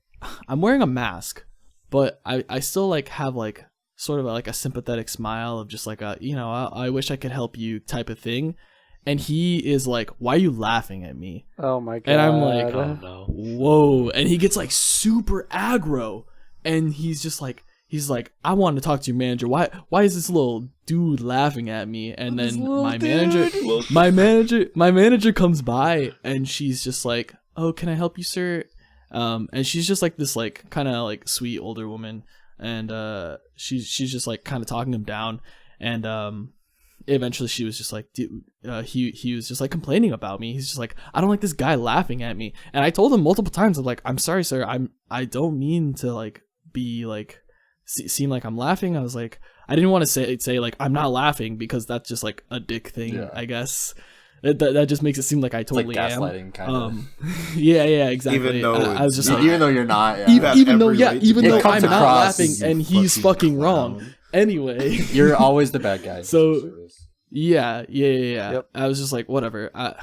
I'm wearing a mask. But I still like have like sort of like a sympathetic smile of just like a, you know, I wish I could help you type of thing. And he is like, why are you laughing at me? Oh my god. And I'm like, oh no. Whoa. And he gets like super aggro. And he's like, I want to talk to your manager. Why is this little dude laughing at me? And then my manager comes by and she's just like, oh, can I help you, sir? And she's just like this like kind of like sweet older woman. and she's just like kind of talking him down, and eventually she was just like, dude, he was just like complaining about me. He's just like, I don't like this guy laughing at me. And I told him multiple times, I'm like, I'm sorry, sir, I don't mean to like be like seem like I'm laughing. I was like, I didn't want to say like I'm not laughing, because that's just like a dick thing, I guess. That just makes it seem like I totally like am. gaslighting, kind of. Yeah, exactly. Even though I was just like, even though you're not, even though it I'm comes not across laughing and he's fucking clown. wrong. Anyway, you're always the bad guy. So yeah. Yep. I was just like, whatever. I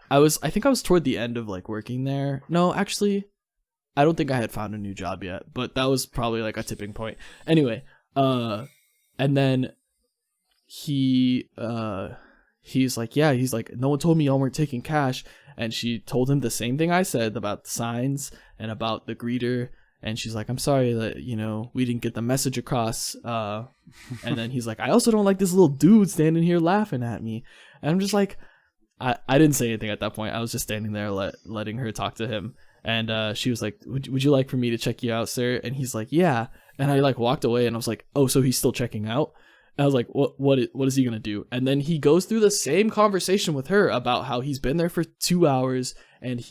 think I was toward the end of like working there. No, actually, I don't think I had found a new job yet, but that was probably like a tipping point. Anyway, and then he's like, yeah, he's like, no one told me y'all weren't taking cash. And she told him the same thing I said about the signs and about the greeter. And she's like, I'm sorry that, we didn't get the message across. And then he's like, I also don't like this little dude standing here laughing at me. And I'm just like, I didn't say anything at that point. I was just standing there letting her talk to him. And she was like, would you like for me to check you out, sir? And he's like, yeah. And I like walked away and I was like, oh, so he's still checking out? And I was like, what is he going to do? And then he goes through the same conversation with her about how he's been there for 2 hours and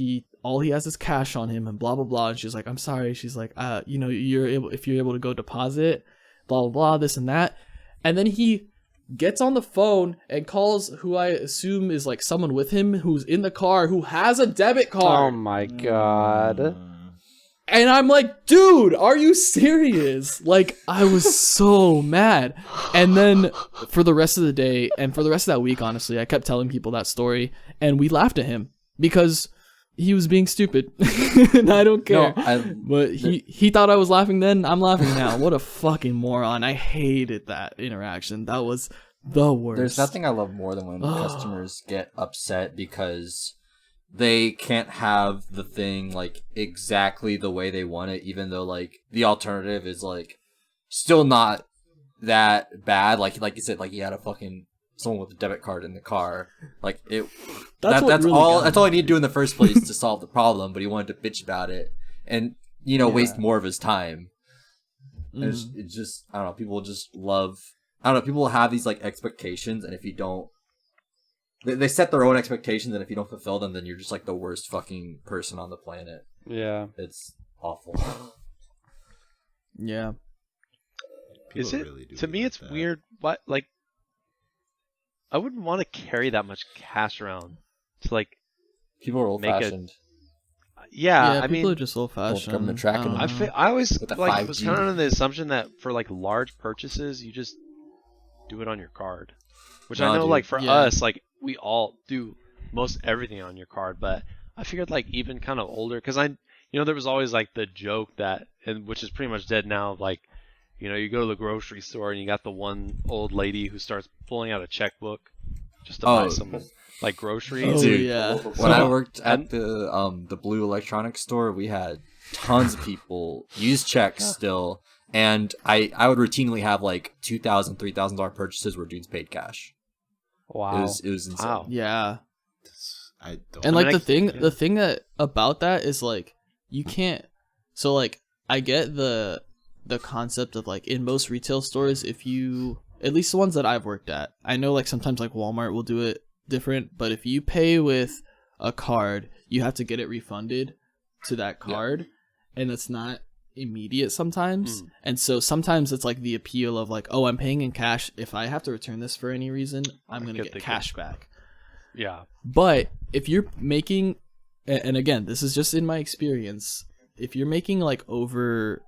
all he has is cash on him and blah, blah, blah. And she's like, I'm sorry. She's like, if you're able to go deposit, blah, blah, blah, this and that. And then he gets on the phone and calls who I assume is like someone with him who's in the car who has a debit card. Oh my god. And I'm like, dude, are you serious? Like, I was so mad. And then for the rest of the day and for the rest of that week, honestly, I kept telling people that story and we laughed at him because he was being stupid. And I don't care. But he thought I was laughing then. I'm laughing now. What a fucking moron. I hated that interaction. That was the worst. There's nothing I love more than when customers get upset because they can't have the thing like exactly the way they want it, even though like the alternative is like still not that bad. Like you said, like you had a fucking someone with a debit card in the car. Like it. That's really all. That's all I need to do in the first place to solve the problem. But he wanted to bitch about it and waste more of his time. It's just I don't know. People just love. I don't know. People have these like expectations, and if you don't. They set their own expectations, and if you don't fulfill them, then you're just like the worst fucking person on the planet. Yeah. It's awful. Yeah. Is it? Really to me, it's that. Weird. What, like, I wouldn't want to carry that much cash around to like. People are old fashioned. Yeah, I mean, people are just old fashioned. Government tracking them. I always like was kind of under the assumption that for like large purchases, you just do it on your card. Which I know, like for us, like we all do most everything on your card. But I figured, like even kind of older, because there was always like the joke that, and which is pretty much dead now. Like, you go to the grocery store and you got the one old lady who starts pulling out a checkbook just to buy some like groceries. Dude, yeah. When I worked at the Blue Electronics store, we had tons of people use checks still. And I would routinely have like $2,000, $3,000 purchases where dudes paid cash. Wow, it was insane. Wow. Yeah, the thing that about that is like you can't. So like I get the concept of like in most retail stores, if you at least the ones that I've worked at, I know like sometimes like Walmart will do it different, but if you pay with a card, you have to get it refunded to that card, and it's not immediate sometimes. And so sometimes it's like the appeal of like, oh, I'm paying in cash, if I have to return this for any reason, I'm gonna get cash back. Yeah, but if you're making, and again, this is just in my experience, if you're making like over,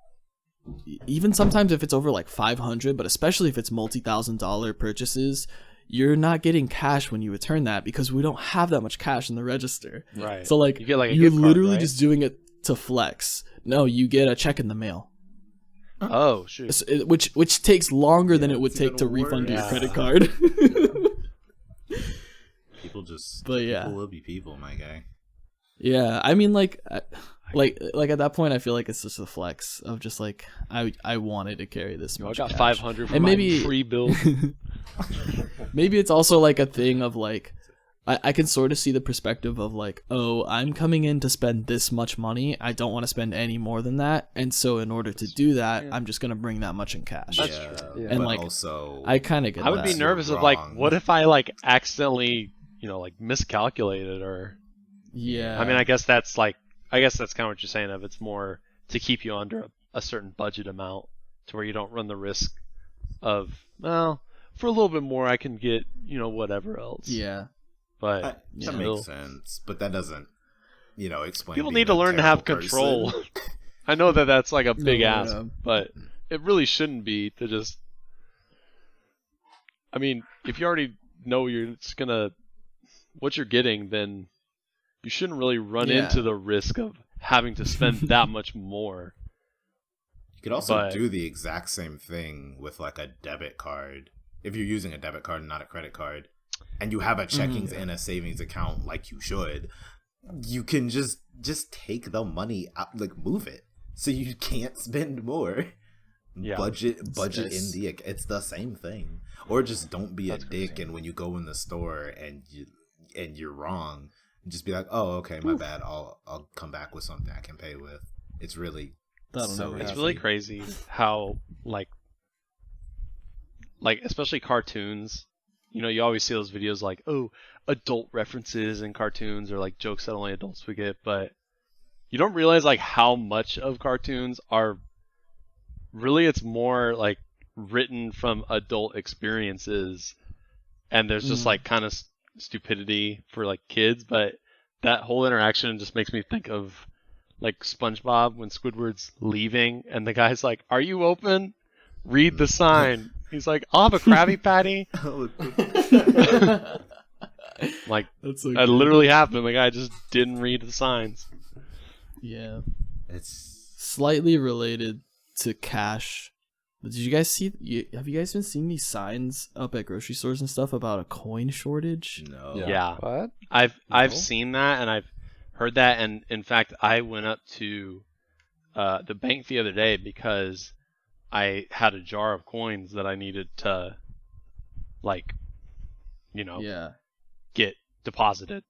even sometimes if it's over like 500, but especially if it's multi-$1,000 purchases, you're not getting cash when you return that because we don't have that much cash in the register. Right. So like, you get like a you're gift card, literally right? just doing it to flex. No, you get a check in the mail. Oh, shoot. Which takes longer than it would take to refund your credit card. People just. But yeah, people will be people, my guy. Yeah, I mean, like at that point, I feel like it's just a flex of just like I wanted to carry this much. I got cash. 500 for and my maybe free bill. Maybe it's also like a thing of like I can sort of see the perspective of like, oh, I'm coming in to spend this much money. I don't want to spend any more than that. And so in order to do that, I'm just going to bring that much in cash. That's true. Yeah. And but like, also, I kind of get I would that. be nervous of like, what if I like accidentally, like miscalculated or. Yeah. I mean, I guess that's kind of what you're saying of it's more to keep you under a certain budget amount to where you don't run the risk of, well, for a little bit more I can get, whatever else. Yeah. But that makes sense. But that doesn't, explain. People being need to a learn to have terrible control. person. I know that that's like a big No, ask, yeah. but it really shouldn't be to just. I mean, if you already know what you're getting, then you shouldn't really run Yeah. into the risk of having to spend that much more. You could also But- do the exact same thing with like a debit card. If you're using a debit card and not a credit card, and you have a checkings and a savings account like you should, you can just take the money out, like move it, so you can't spend more. Yeah. Budget It's- in the. It's the same thing. Or just don't be That's a dick, crazy. and when you go in the store and you're wrong, just be like, oh, okay, my bad. I'll come back with something I can pay with. It's really That'll so never It's happen. really crazy how like especially cartoons. You always see those videos like, oh, adult references in cartoons or like jokes that only adults would get, but you don't realize like how much of cartoons are really it's more like written from adult experiences, and there's just like kind of stupidity for like kids, but that whole interaction just makes me think of like SpongeBob when Squidward's leaving and the guy's like, "Are you open? Read the sign." He's like, "I'll have a Krabby Patty." Like That's so that good. literally happened. The guy just didn't read the signs. Yeah. it's Slightly related to cash. Did you guys have you guys been seeing these signs up at grocery stores and stuff about a coin shortage? no. Yeah. What? I've No? seen that and I've heard that, and in fact I went up to the bank the other day because I had a jar of coins that I needed to Yeah. get deposited,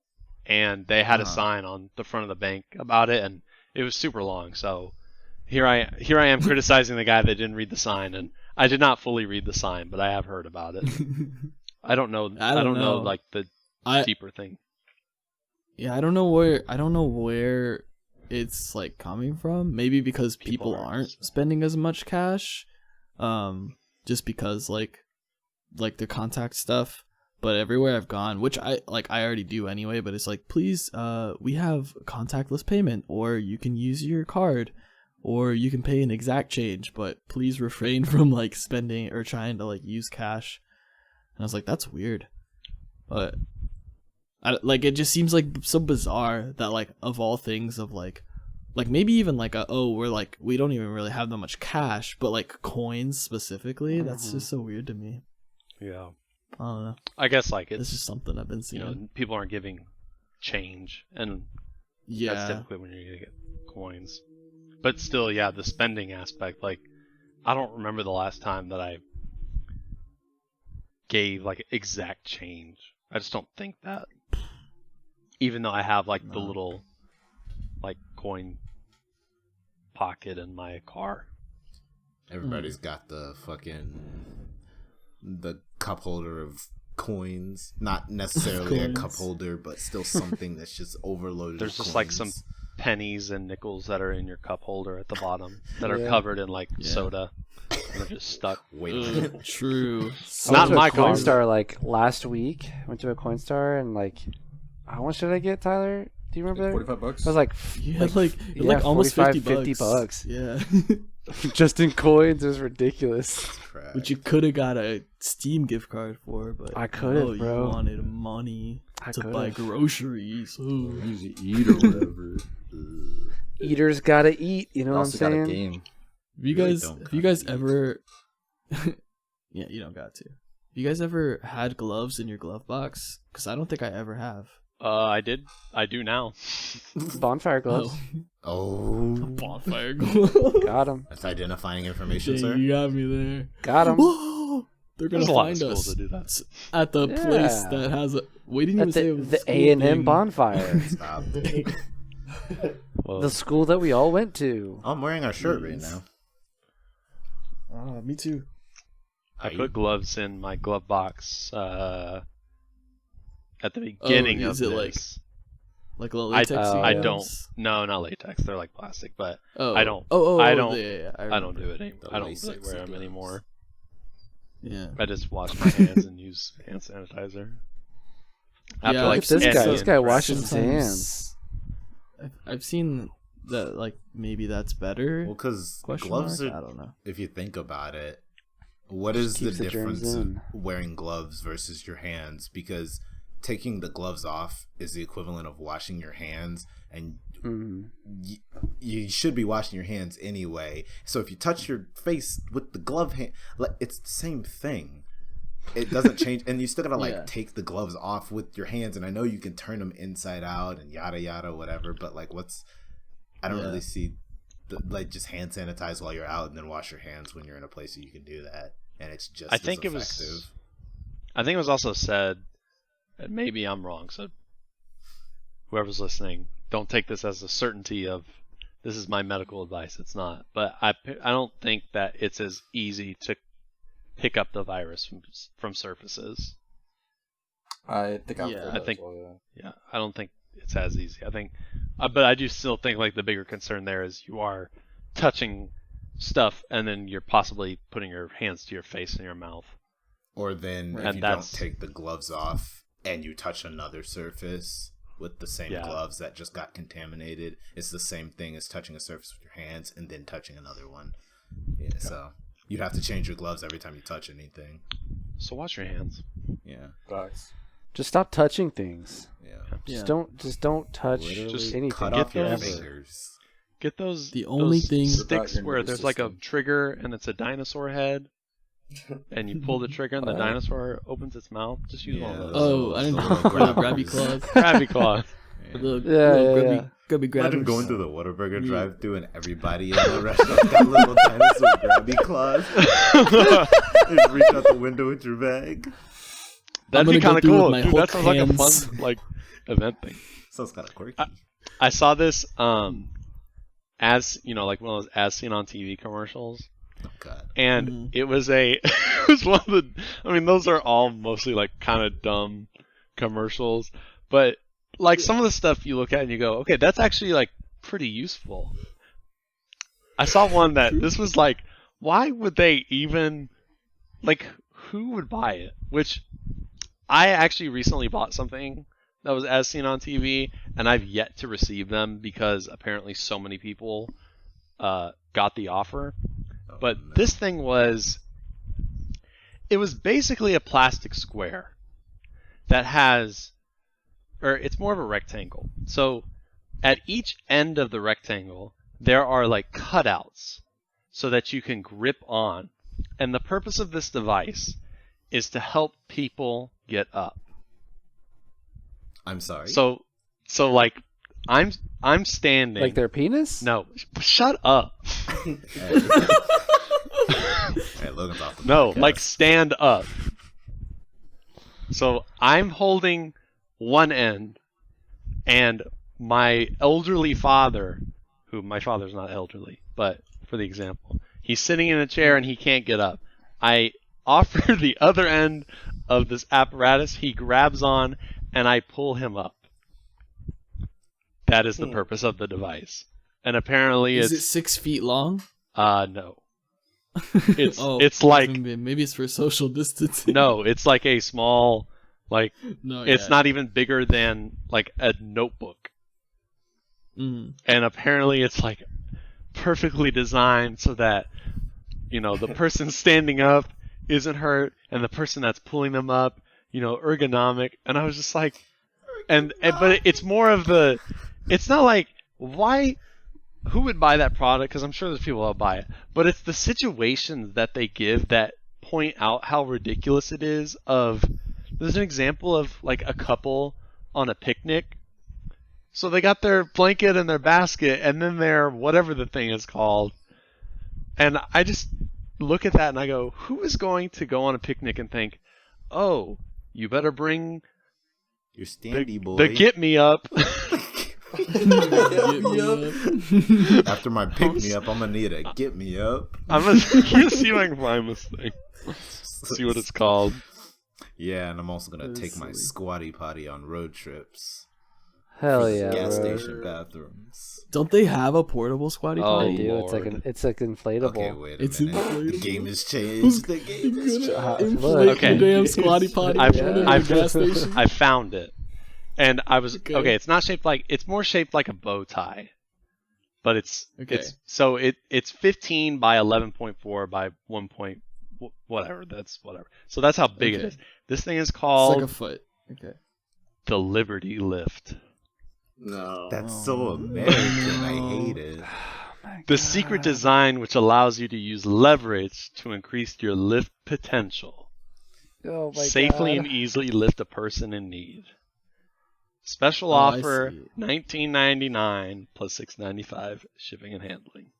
and they had a Uh-huh. sign on the front of the bank about it, and it was super long. So here I am criticizing the guy that didn't read the sign, and I did not fully read the sign, but I have heard about it. I don't know. I don't know. like the I deeper thing. Yeah, I don't know where it's like coming from. Maybe because people aren't spending as much cash. Just because like the contact stuff. But everywhere I've gone, which I already do anyway, but it's like, please, we have contactless payment, or you can use your card, or you can pay an exact change, but please refrain from like spending or trying to like use cash. And I was like, that's weird. But it just seems like so bizarre that like of all things of like maybe even like we don't even really have that much cash, but like coins specifically, that's just so weird to me. Yeah. I don't know. I guess like This it's is something I've been seeing. people aren't giving change, and that's Yeah. typically when you're gonna get coins. But still, yeah, the spending aspect, like I don't remember the last time that I gave like exact change. I just don't think that. Even though I have like the little like coin pocket in my car. Everybody's got the cup holder of coins. Not necessarily a cup Coins. holder, but still something that's just overloaded. There's with just like some coins. pennies and nickels that are in your cup holder at the bottom that are Yeah. covered in like Yeah. soda. And they're just stuck. Wait a Ugh. minute. True. I Not went to my a car. Coinstar like last week. Went to a Coinstar and like, how much did I get, Tyler? Do you remember? That? $45. I was like, Yeah, like almost 45, 50 bucks. Yeah. just in coins. It was ridiculous. Crap. Which you could have got a Steam gift card for, but I could've, bro. You wanted money I to buy could've. groceries. Ooh. Usually eat or whatever. Eaters gotta eat. You know what I'm Also got a saying? game. Have you Really guys don't have you gotta guys eat. ever Yeah, you don't got to. Have you guys ever had gloves in your glove box? Because I don't think I ever have. I do now. Bonfire gloves. Oh, Bonfire glove. Got him. that's identifying information, Dang, sir. you got me there. Got him. Whoa! They're gonna There's a lot of find schools us that do that. at the place Yeah. that has a. We didn't even At say it the was the school A&M thing. bonfire, Stop. Well, the school that we all went to. I'm wearing our shirt right now. Me too. I put gloves in my glove box at the beginning is of it this. like a little latex? I don't. No, not latex. They're like plastic, but I don't. I don't. Yeah, I don't do it anymore. The I don't really Lasix wear them gloves. anymore. Yeah. I just wash my hands and use hand sanitizer. After Yeah, like I've seen this guy any washes interaction. his hands. I've seen that, like, maybe that's better. Well, because Question gloves mark? are, I don't know. if you think about it, what is the keeps the germs difference of in. wearing gloves versus your hands? Because taking the gloves off is the equivalent of washing your hands, and you should be washing your hands anyway. So if you touch your face with the glove hand, it's the same thing. It doesn't change, and you still gotta like Yeah. take the gloves off with your hands. And I know you can turn them inside out and yada yada whatever, but like, I don't really see like just hand sanitize while you're out and then wash your hands when you're in a place that you can do that, and it's just I think as it effective. was. I think it was also said, and maybe I'm wrong. So whoever's listening, don't take this as a certainty of this is my medical advice. It's not. But I don't think that it's as easy to pick up the virus from surfaces. I think I've Yeah. heard I that think- as well, yeah. Yeah, I don't think it's as easy. I think, but I do still think like the bigger concern there is you are touching stuff and then you're possibly putting your hands to your face and your mouth. Or then if And you that's- don't take the gloves off and you touch another surface with the same Yeah. gloves that just got contaminated, it's the same thing as touching a surface with your hands and then touching another one. Yeah, so you'd have to change your gloves every time you touch anything. So wash your hands. Yeah, Facts. Just stop touching things. yeah. Just Yeah. don't touch Literally Just anything. cut Get off your those- fingers. Get those The only those thing- sticks Without your where nervous there's like a system. trigger and it's a dinosaur head, and you pull the trigger and the What? dinosaur opens its mouth. Just use one of those. Oh, I didn't The know. little Little grabby grabby club. Grabby claw. Yeah. Little Yeah. grubby grabbers. Imagine going to the Whataburger Yeah. drive-thru and everybody in the restaurant got little dinosaur grabby claws. Just reach out the window with your bag. That'd I'm be gonna kind go of through cool. with my Dude, that hook sounds like a hands. fun like event thing. Sounds kind of quirky. I saw this as you know, like one of those as seen on TV commercials, Oh god. and Mhm. it was it was one of the. I mean, those are all mostly like kind of dumb commercials, but like some of the stuff you look at and you go, okay, that's actually like pretty useful. I saw one that this was like, why would they even like? Who would buy it? Which I actually recently bought something that was as seen on TV, and I've yet to receive them because apparently so many people got the offer. Oh, But no. this thing was basically a plastic square that has, or it's more of a rectangle. So at each end of the rectangle, there are like cutouts so that you can grip on. And the purpose of this device is to help people get up. I'm sorry. So like I'm standing. Like their penis? No, shut up. Hey, Logan's off the No, podcast. like stand up. So I'm holding one end, and my elderly father, who my father's not elderly, but for the example, he's sitting in a chair and he can't get up. I offer the other end of this apparatus, he grabs on, and I pull him up. That is the purpose of the device. And apparently Is it it's 6 feet long? no. It's Oh, it's like maybe it's for social distancing. no, it's like a small like No, it's yeah. not even bigger than like a notebook. Mm. And apparently it's like perfectly designed so that the person standing up isn't hurt and the person that's pulling them up, ergonomic. And I was just like but it's more of the it's not like who would buy that product, because I'm sure there's people that'll buy it, but it's the situations that they give that point out how ridiculous it is. There's an example of like a couple on a picnic. So they got their blanket and their basket and then their whatever the thing is called. And I just look at that and I go, who is going to go on a picnic and think, oh, you better bring You're standy boy. The get me up. After my pick me up, I'm gonna need a get me up. I'm gonna see if I can find this thing. See what it's called. Yeah, and I'm also gonna take my squatty potty on road trips. Hell yeah, Gas bro. station bathrooms. Don't they have a portable squatty Oh, They potty? do. It's like inflatable. Okay, wait a It's minute. inflatable. The game has changed. The game has changed. Inflate Okay. the damn squatty potty I've- in front of I've- the gas station. I found it, and I was Okay. okay. It's not shaped like. It's more shaped like a bow tie, but it's Okay. it's 15 by 11.4 by 1 point whatever. That's whatever. So that's how big it Okay. is. This thing is It's called like a foot. Okay. the Liberty Lift. No. That's so American. I hate it. The secret design which allows you to use leverage to increase your lift potential. Oh my Safely god. and easily lift a person in need. Special Oh, I offer see. $19.99 plus $6.95 shipping and handling.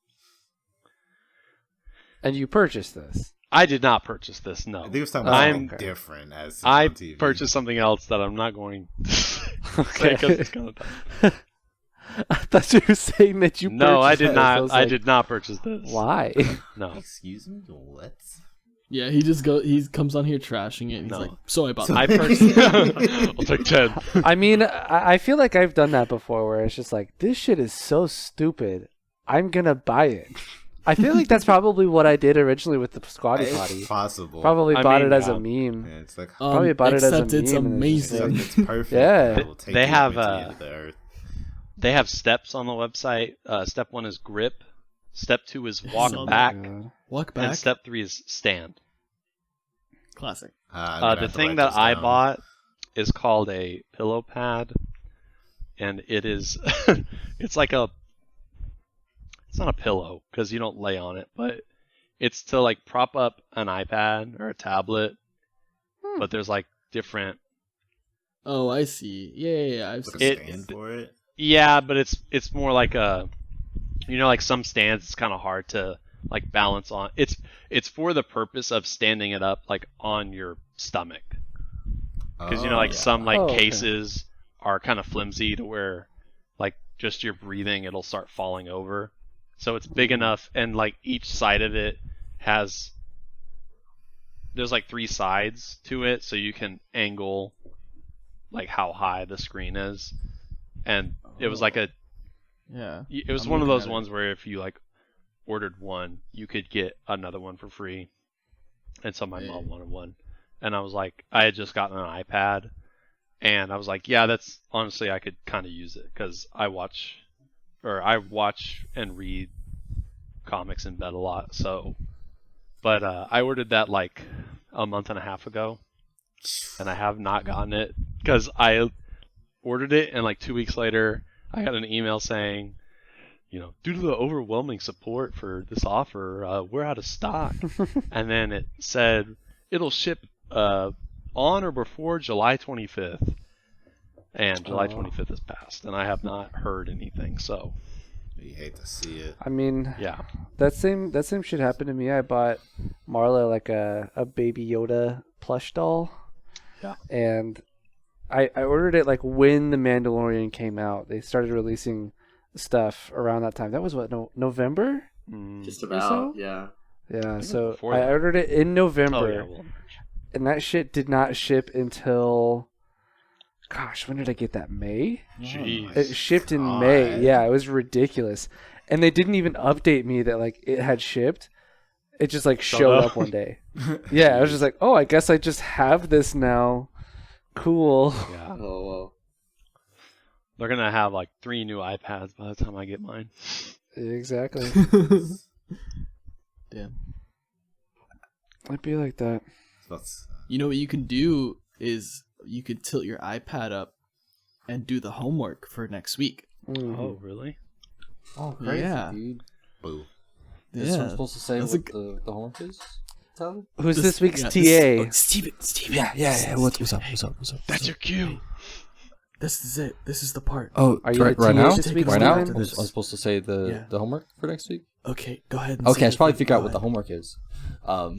And you purchased this. I did not purchase this. No, I think it was talking about I'm- something different as seen I on TV. purchased something else that I'm not going to say Okay. because it's kind of tough. I thought you were saying that you No, I purchased did this. not. was I like, did not purchase this. Why? No. Excuse me, what? Yeah, he comes on here trashing it. And he's No. like, so I bought I that. purchased. I'll take 10. I mean, I feel like I've done that before where it's just like, this shit is so stupid. I'm going to buy it. I feel like that's probably what I did originally with the squatty potty. It's possible. Probably I bought mean, it as yeah. a meme. Yeah, it's like Probably bought it as a except it's meme and it's just amazing. it's perfect. Yeah. It will take They you have, into the end of the earth. They have steps on the website. Step 1 is grip. Step 2 is walk Saw that. back. Walk back. And step 3 is stand. Classic. I'm gonna The have to thing write that this I down. bought is called a pillow pad, and it is it's like a it's not a pillow because you don't lay on it, but it's to like prop up an iPad or a tablet. But there's like different Oh, I see. Yeah. I've Like seen a It- stand for it. yeah, but it's more like a like some stands it's kind of hard to like balance on. It's for the purpose of standing it up like on your stomach. Because Oh, like some like Oh, okay. cases are kind of flimsy to where like just your breathing it'll start falling over. So it's big enough and like each side of it there's like 3 sides to it so you can angle like how high the screen is. And it was like it was I'm one of looking those at it. ones where if you like ordered one, you could get another one for free. And so my Yeah. mom wanted one. And I was like, I had just gotten an iPad, and I was like, yeah, that's honestly, I could kind of use it because I watch and read comics in bed a lot. So, but I ordered that like a month and a half ago, and I have not gotten it because I ordered it, and like 2 weeks later, I got an email saying, due to the overwhelming support for this offer, we're out of stock. And then it said it'll ship on or before July 25th. And July 25th has passed, and I have not heard anything. So, You hate to see it. I mean, yeah. that same shit happened to me. I bought Marla like a Baby Yoda plush doll. Yeah. And I ordered it like when The Mandalorian came out. They started releasing stuff around that time. That was what, November? Just so? about, yeah. Yeah, was so before I that. ordered it in November. Oh, yeah. Well, And that shit did not ship until, gosh, when did I get that? May? jeez. It shipped in God. May. Yeah, it was ridiculous. And they didn't even update me that like it had shipped. It just like showed up. up one day. Yeah, I was just like, oh, I guess I just have this now. Cool. Yeah. Oh, well. They're going to have like 3 new iPads by the time I get mine. Exactly. Damn. It'd be like that. That's You know what you can do is you could tilt your iPad up and do the homework for next week. Mhm. Oh, really? Oh, crazy, Yeah. dude. boo. Is someone Yeah. supposed to say That's what a the homework is? Tyler? Who's this week's yeah, TA? Steven. Yeah. What's up? That's your cue. This is it. This is the part. Oh, Are you right, the right TA now? this week, Right now? Steven? I'm supposed to say the Yeah. the homework for next week? Okay, go ahead. And Okay, say I should probably it. figure Go out what the ahead. homework is. Oh,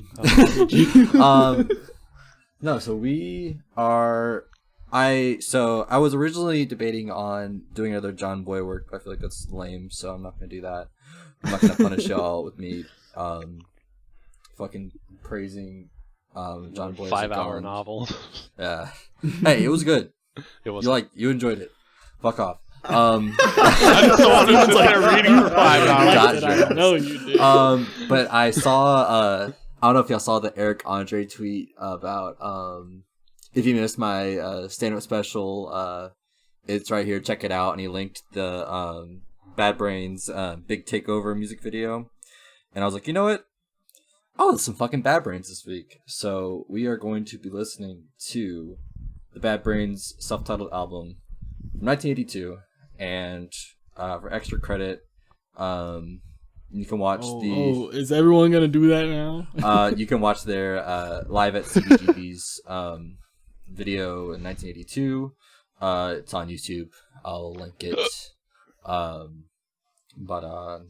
No, so we are I was originally debating on doing another John Boy work, but I feel like that's lame, so I'm not gonna do that. I'm not gonna punish y'all with me fucking praising John Boy. 5-hour novel. Yeah. Hey, it was good. It was. You enjoyed it. Fuck off. I just don't want to sit there reading for 5 hours. Gotcha. I know you did. But I saw I don't know if y'all saw the Eric Andre tweet about if you missed my stand-up special, it's right here, check it out, and he linked the Bad Brains Big Takeover music video. And I was like, you know what? Oh, there's some fucking Bad Brains this week. So we are going to be listening to the Bad Brains self-titled album from 1982. And for extra credit, you can watch is everyone gonna do that now? you can watch their live at CBGB's video in 1982. It's on YouTube. I'll link it.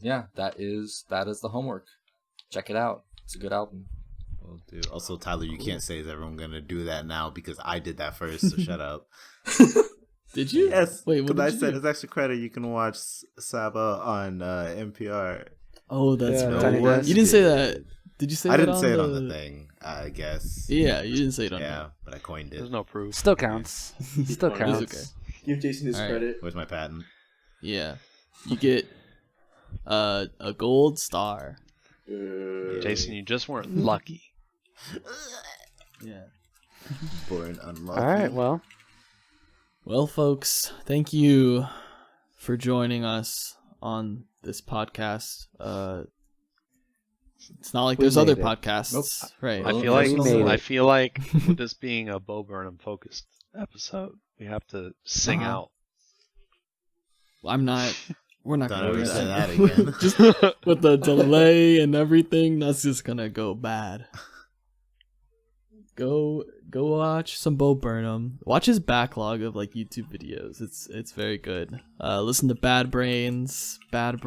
Yeah, that is the homework. Check it out. It's a good album. Well, dude. Also, Tyler, you can't say is everyone gonna do that now because I did that first. So shut up. Did you? Yes. Wait, what I did you said do? as extra credit, you can watch Saba on NPR. Oh, that's Yeah, right. Tiny Desk. You didn't say that. Did you say I that didn't on say it the... on the thing. I guess. Yeah, you didn't say it on Yeah, but I coined it. There's no proof. Still counts. Still It's counts. okay. Give Jason his All right. credit. Where's my patent? Yeah. You get a gold star. Jason, you just weren't lucky. Yeah. Born unlucky. All right, well. Well, folks, thank you for joining us on this podcast. It's not like We there's other made it. podcasts, right? I feel like with this being a Bo Burnham focused episode, we have to sing Uh-huh. out. I'm not. We're not Don't gonna do ever say that. that again. Just with the delay and everything, that's just gonna go bad. Go watch some Bo Burnham. Watch his backlog of like YouTube videos. It's very good. Listen to Bad Brains. Bad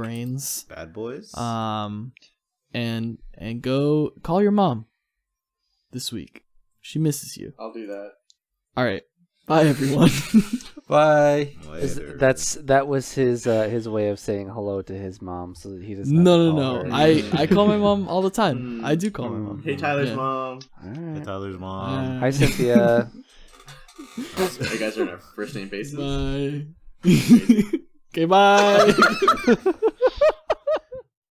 Boys. And go call your mom this week. She misses you. I'll do that. All right. Bye everyone. Bye. Later. That was his way of saying hello to his mom, so that he doesn't. have to No. call her. I call my mom all the time. I do call my mom. Hey, Tyler's Yeah. mom. All right. Tyler's mom. Hi, Cynthia. You guys are on a first name basis. Bye. Okay, bye.